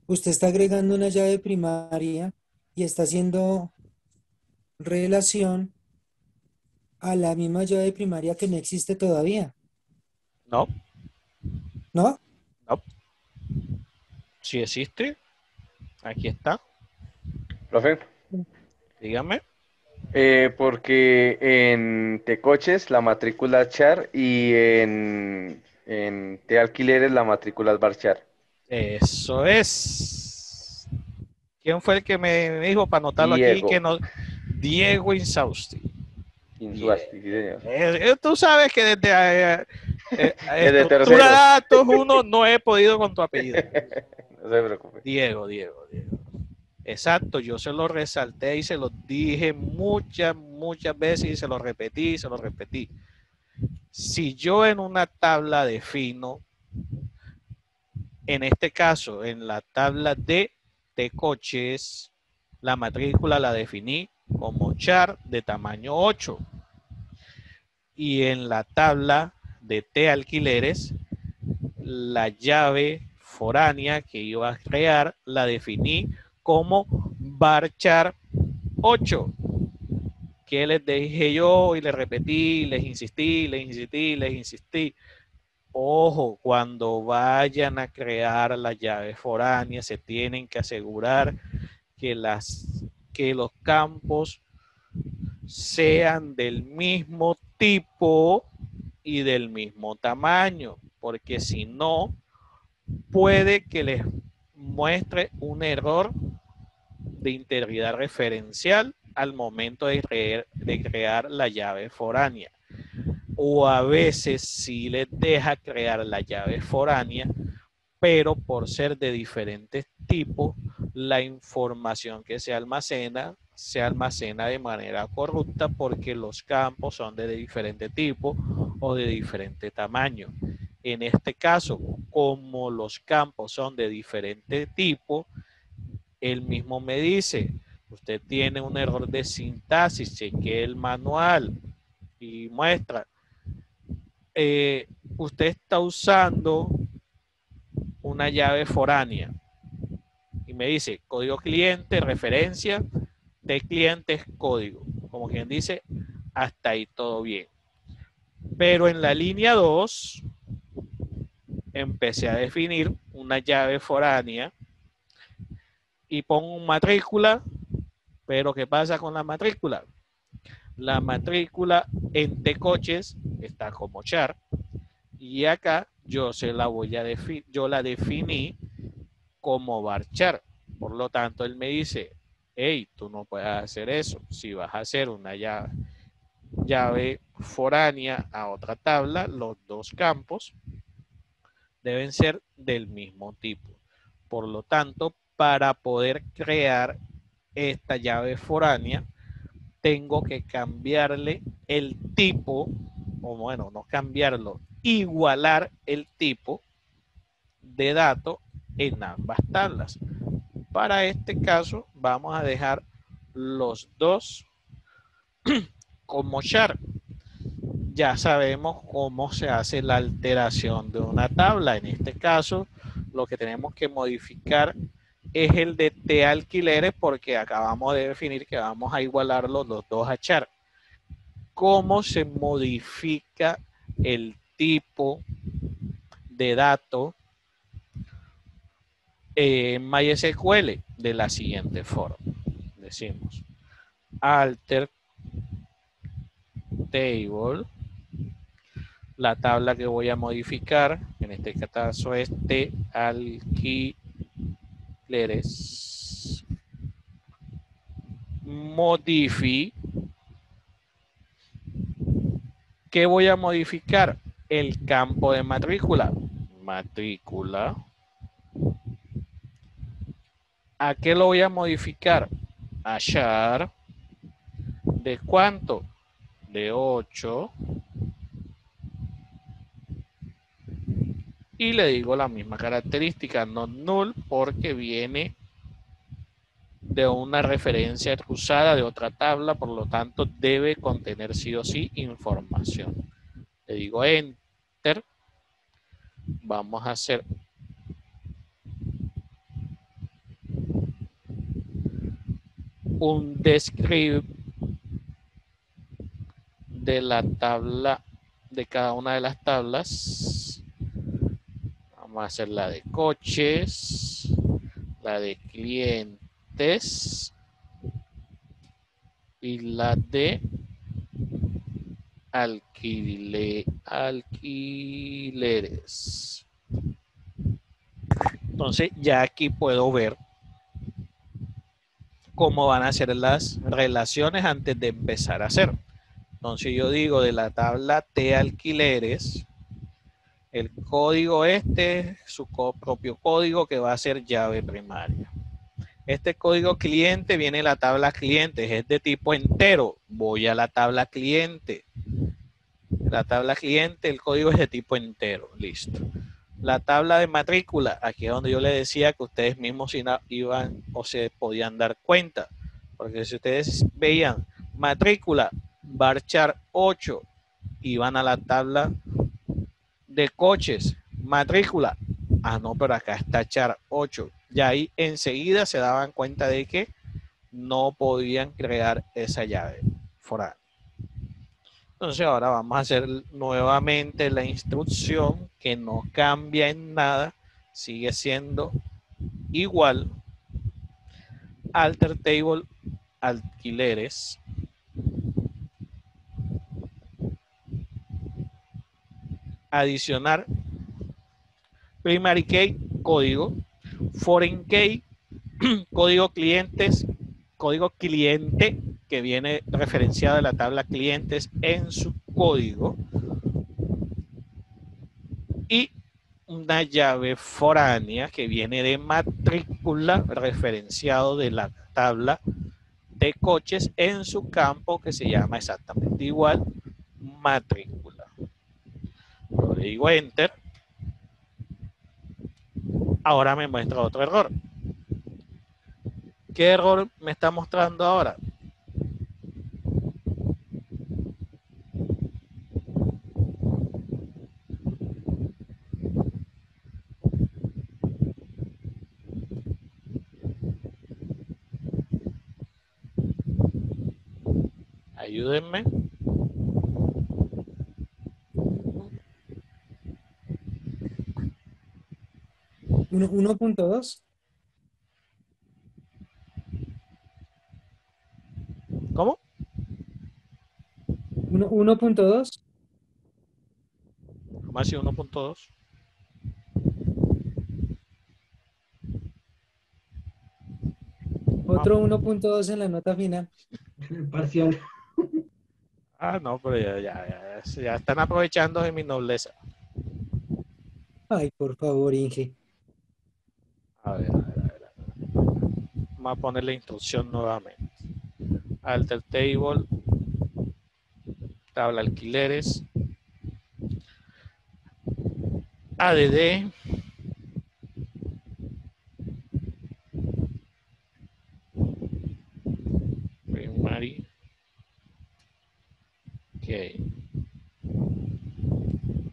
usted está agregando una llave primaria y está haciendo relación a la misma llave primaria que no existe todavía, No, ¿no? no. Si existe, aquí está. Profe, Dígame. porque en Tecoches la matrícula es char y en Te Alquileres la matrícula es varchar. Eso es. ¿Quién fue el que me dijo para anotarlo aquí? Diego. Que no, Diego Insausti. Insuasti, sí, señor. Tú sabes que desde Desde estructura tercero. de datos uno no he podido con tu apellido. No se preocupe. Diego. Exacto, yo se lo resalté y se lo dije muchas veces y se lo repetí. Si yo en una tabla defino, en este caso, en la tabla de coches, la matrícula la definí como char de tamaño 8. Y en la tabla de T alquileres, la llave foránea que iba a crear la definí como varchar 8. Que les dije yo y les repetí, les insistí. Ojo, cuando vayan a crear la llave foránea, se tienen que asegurar que los campos sean del mismo tipo y del mismo tamaño, porque si no, puede que les muestre un error de integridad referencial al momento de crear la llave foránea. O a veces sí les deja crear la llave foránea, pero por ser de diferentes tipos, la información que se almacena de manera corrupta porque los campos son de diferente tipo o de diferente tamaño. En este caso, como los campos son de diferente tipo, él mismo me dice, usted tiene un error de sintaxis, chequee el manual y muestra. Usted está usando una llave foránea y me dice código cliente, referencia, de cliente es código. Como quien dice, hasta ahí todo bien. Pero en la línea 2 empecé a definir una llave foránea y pongo matrícula, pero ¿qué pasa con la matrícula? La matrícula en T-Coches está como char y acá yo la definí como varchar. Por lo tanto, él me dice, hey, tú no puedes hacer eso. Si vas a hacer una llave foránea a otra tabla, los dos campos deben ser del mismo tipo. Por lo tanto, para poder crear esta llave foránea, tengo que cambiarle el tipo, o bueno, no cambiarlo, igualar el tipo de dato en ambas tablas. Para este caso, vamos a dejar los dos como char. Ya sabemos cómo se hace la alteración de una tabla. En este caso, lo que tenemos que modificar es el de T alquileres porque acabamos de definir que vamos a igualarlos los dos a char. ¿Cómo se modifica el tipo de dato en MySQL? De la siguiente forma. Decimos alter table, la tabla que voy a modificar, en este caso es T alquileres, modify. ¿Qué voy a modificar? El campo de matrícula. Matrícula. ¿A qué lo voy a modificar? A char. ¿De cuánto? De 8. Y le digo la misma característica, no null, porque viene de una referencia cruzada de otra tabla, por lo tanto debe contener sí o sí información. Le digo enter. Vamos a hacer un descript de la tabla, de cada una de las tablas. Vamos a hacer la de coches, la de clientes y la de alquileres. Entonces ya aquí puedo ver cómo van a ser las relaciones antes de empezar a hacer. Entonces yo digo de la tabla T alquileres, el código su propio código que va a ser llave primaria. Este código cliente viene en la tabla clientes, es de tipo entero. Voy a la tabla cliente. La tabla cliente, el código es de tipo entero. Listo. La tabla de matrícula, aquí es donde yo les decía que ustedes mismos iban o se podían dar cuenta. Porque si ustedes veían matrícula, varchar 8, iban a la tabla de coches, matrícula. Ah, no, pero acá está char 8. Y ahí enseguida se daban cuenta de que no podían crear esa llave foránea. Entonces ahora vamos a hacer nuevamente la instrucción que no cambia en nada, sigue siendo igual. Alter table alquileres. Adicionar primary key código, foreign key código clientes, código cliente que viene referenciado de la tabla clientes en su código y una llave foránea que viene de matrícula referenciado de la tabla de coches en su campo que se llama exactamente igual matrícula. Lo digo enter. Ahora me muestra otro error. ¿Qué error me está mostrando ahora? Ayúdenme. Uno- 1.2. ¿Cómo? 1.2. Más y 1.2. Otro 1.2 en la nota final. Parcial. Ah, no, pero ya están aprovechando de mi nobleza. Ay, por favor, Inge. A ver. Vamos a poner la instrucción nuevamente. Alter table, tabla alquileres, ADD, primary key,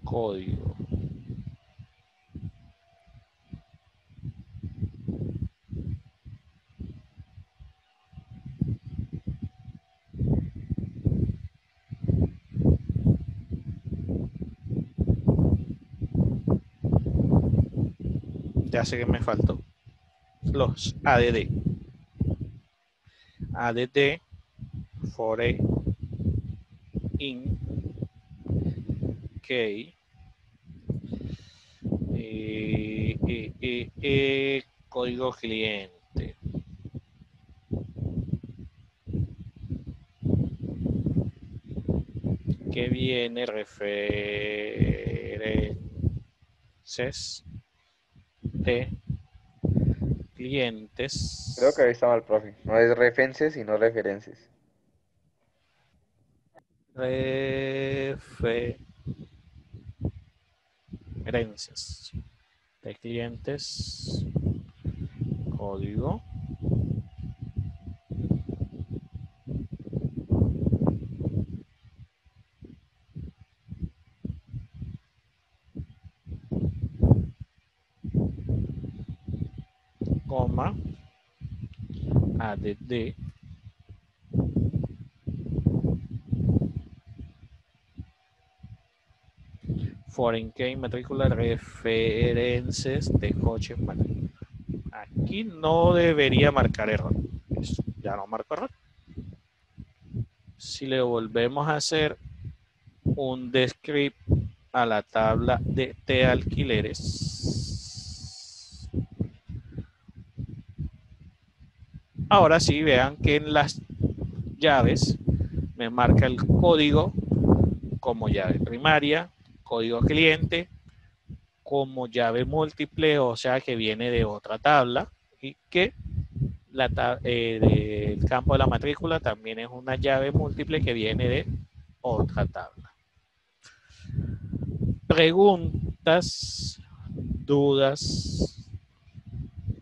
código, ya sé que me faltó los ADD foreign key código cliente, que viene referencias de clientes. Creo que ahí está mal, profe. No es referencias, sino referencias. Referencias de clientes, código, coma, ADD, foreign key, matrícula, referencias de coches. Aquí no debería marcar error. Ya no marco error. Si le volvemos a hacer un descript a la tabla de alquileres, Ahora sí, vean que en las llaves me marca el código como llave primaria, código cliente, como llave múltiple, o sea que viene de otra tabla, y que del campo de la matrícula también es una llave múltiple que viene de otra tabla. Preguntas, dudas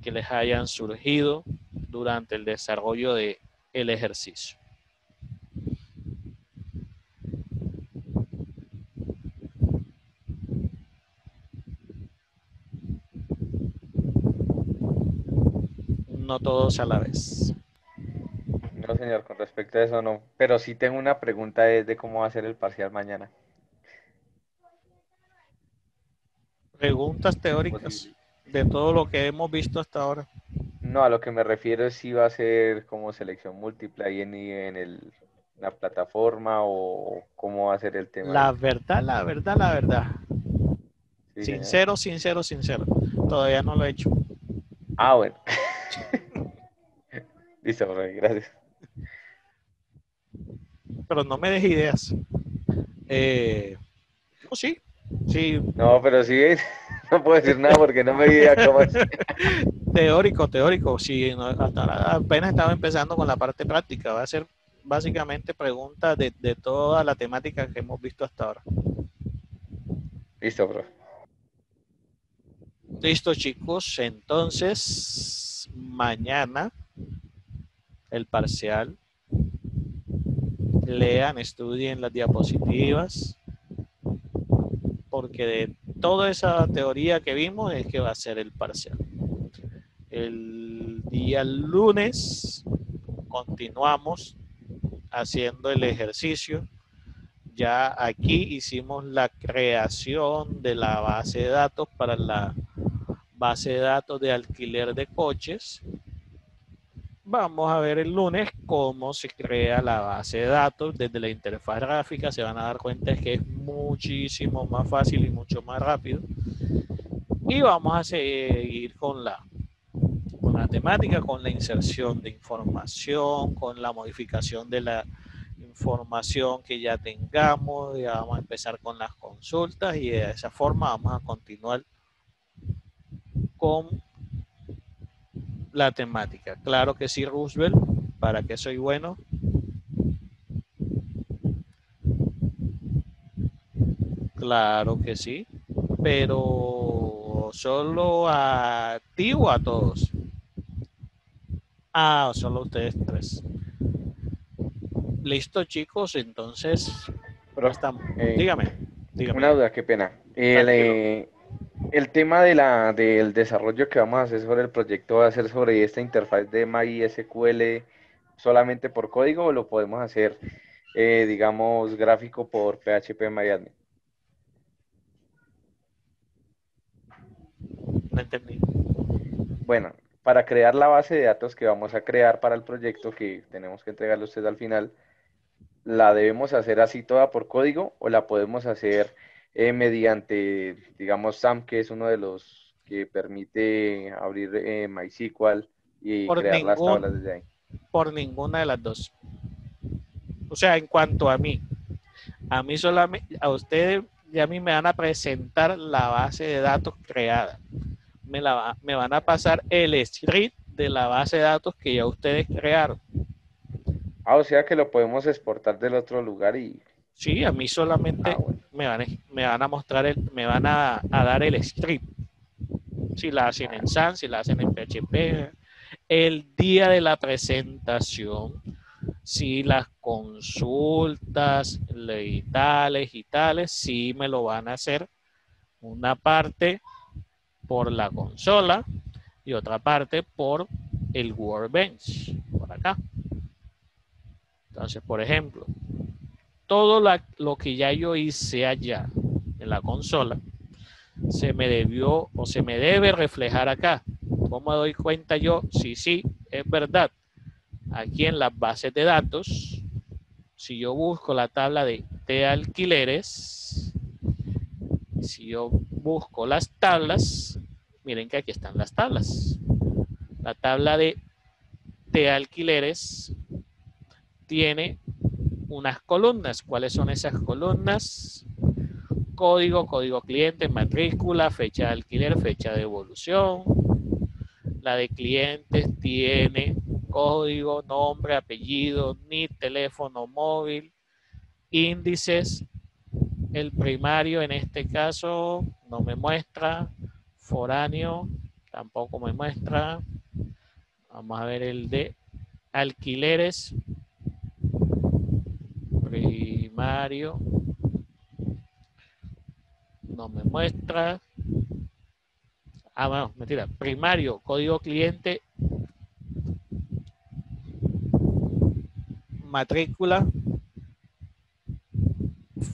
que les hayan surgido durante el desarrollo del ejercicio. No todos a la vez. No, señor, con respecto a eso no. Pero sí tengo una pregunta de cómo va a ser el parcial mañana. Preguntas teóricas de todo lo que hemos visto hasta ahora. No, a lo que me refiero es si va a ser como selección múltiple ahí en la plataforma o cómo va a ser el tema. La verdad. Sí, Sincero. Todavía no lo he hecho. Ah, bueno. Listo, profe, gracias. Pero no me des ideas. No, sí. No, pero sí, no puedo decir nada porque no me di idea cómo es. Teórico. Sí, no, hasta ahora apenas estaba empezando con la parte práctica. Va a ser básicamente preguntas de toda la temática que hemos visto hasta ahora. Listo, profe. Listo, chicos. Entonces, mañana el parcial. Lean, estudien las diapositivas, porque de toda esa teoría que vimos es que va a ser el parcial. El día lunes continuamos haciendo el ejercicio. Ya aquí hicimos la creación de la base de datos para la base de datos de alquiler de coches. Vamos a ver el lunes cómo se crea la base de datos desde la interfaz gráfica. Se van a dar cuenta que es muchísimo más fácil y mucho más rápido. Y vamos a seguir con la temática, con la inserción de información, con la modificación de la información que ya tengamos. Ya vamos a empezar con las consultas y de esa forma vamos a continuar con la temática. Claro que sí, Roosevelt. ¿Para qué soy bueno? Claro que sí. Pero ¿solo a ti o a todos? Ah, solo ustedes tres. Listo, chicos. Entonces, estamos. Dígame. Una duda, qué pena. El tema del desarrollo que vamos a hacer sobre el proyecto va a ser sobre esta interfaz de MySQL solamente por código o lo podemos hacer, digamos, gráfico por PHP MyAdmin. No entendí. Bueno, para crear la base de datos que vamos a crear para el proyecto que tenemos que entregarle a usted al final, ¿la debemos hacer así toda por código o la podemos hacer mediante, digamos, SAM, que es uno de los que permite abrir MySQL y crear las tablas desde ahí? Por ninguna de las dos. O sea, en cuanto a mí solamente, a ustedes y a mí me van a presentar la base de datos creada. Me van a pasar el script de la base de datos que ya ustedes crearon. Ah, o sea que lo podemos exportar del otro lugar y... Sí, a mí solamente bueno. me van a mostrar, me van a dar el script. Si la hacen en SAN, si la hacen en PHP. El día de la presentación, si las consultas y tales, sí me lo van a hacer una parte por la consola y otra parte por el Workbench, por acá. Entonces, por ejemplo, todo lo que ya yo hice allá en la consola se me debió o se me debe reflejar acá. ¿Cómo me doy cuenta yo? Sí, es verdad. Aquí en las bases de datos, si yo busco la tabla de alquileres, si yo busco las tablas, miren que aquí están las tablas. La tabla de T alquileres tiene unas columnas. ¿Cuáles son esas columnas? Código, código cliente, matrícula, fecha de alquiler, fecha de devolución. La de clientes tiene código, nombre, apellido, NIT, teléfono móvil, índices. El primario en este caso no me muestra. Foráneo tampoco me muestra. Vamos a ver el de alquileres. Primario no me muestra. Bueno, mentira. Primario, código cliente, matrícula,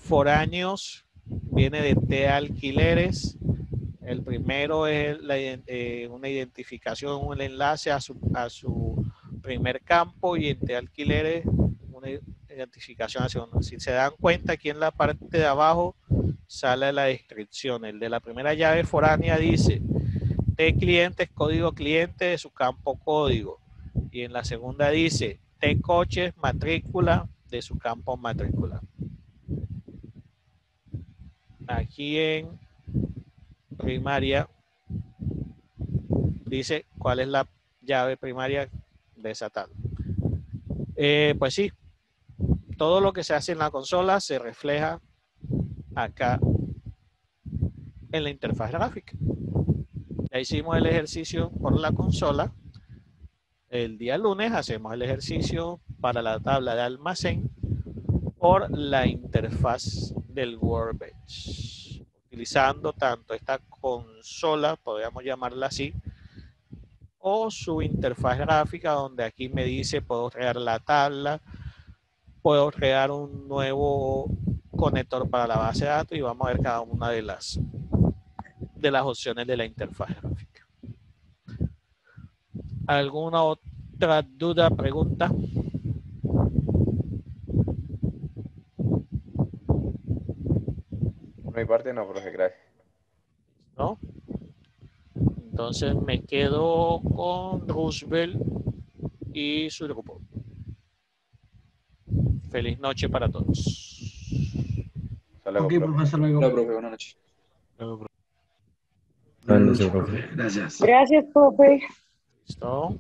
foráneos, viene de T alquileres. El primero es una identificación, un enlace a su primer campo, y en T alquileres una identificación hacia uno. Si se dan cuenta, aquí en la parte de abajo sale la descripción. El de la primera llave foránea dice T clientes, código cliente de su campo código. Y en la segunda dice T coches, matrícula de su campo matrícula. Aquí en primaria dice cuál es la llave primaria de esa tabla. Pues sí, todo lo que se hace en la consola se refleja acá en la interfaz gráfica. Ya hicimos el ejercicio por la consola. El día lunes hacemos el ejercicio para la tabla de almacén por la interfaz del Workbench, utilizando tanto esta consola, podríamos llamarla así, o su interfaz gráfica, donde aquí me dice puedo crear la tabla, puedo crear un nuevo conector para la base de datos, y vamos a ver cada una de las opciones de la interfaz gráfica. ¿Alguna otra duda, pregunta? Por mi parte no, profe, gracias. ¿No? Entonces me quedo con Roosevelt y su grupo. Feliz noche para todos. Hasta luego, Ok, profe. profe, hasta luego. Hola, profe, buenas noches. Buenas noches, profe. Gracias. Gracias, profe. ¿Listo?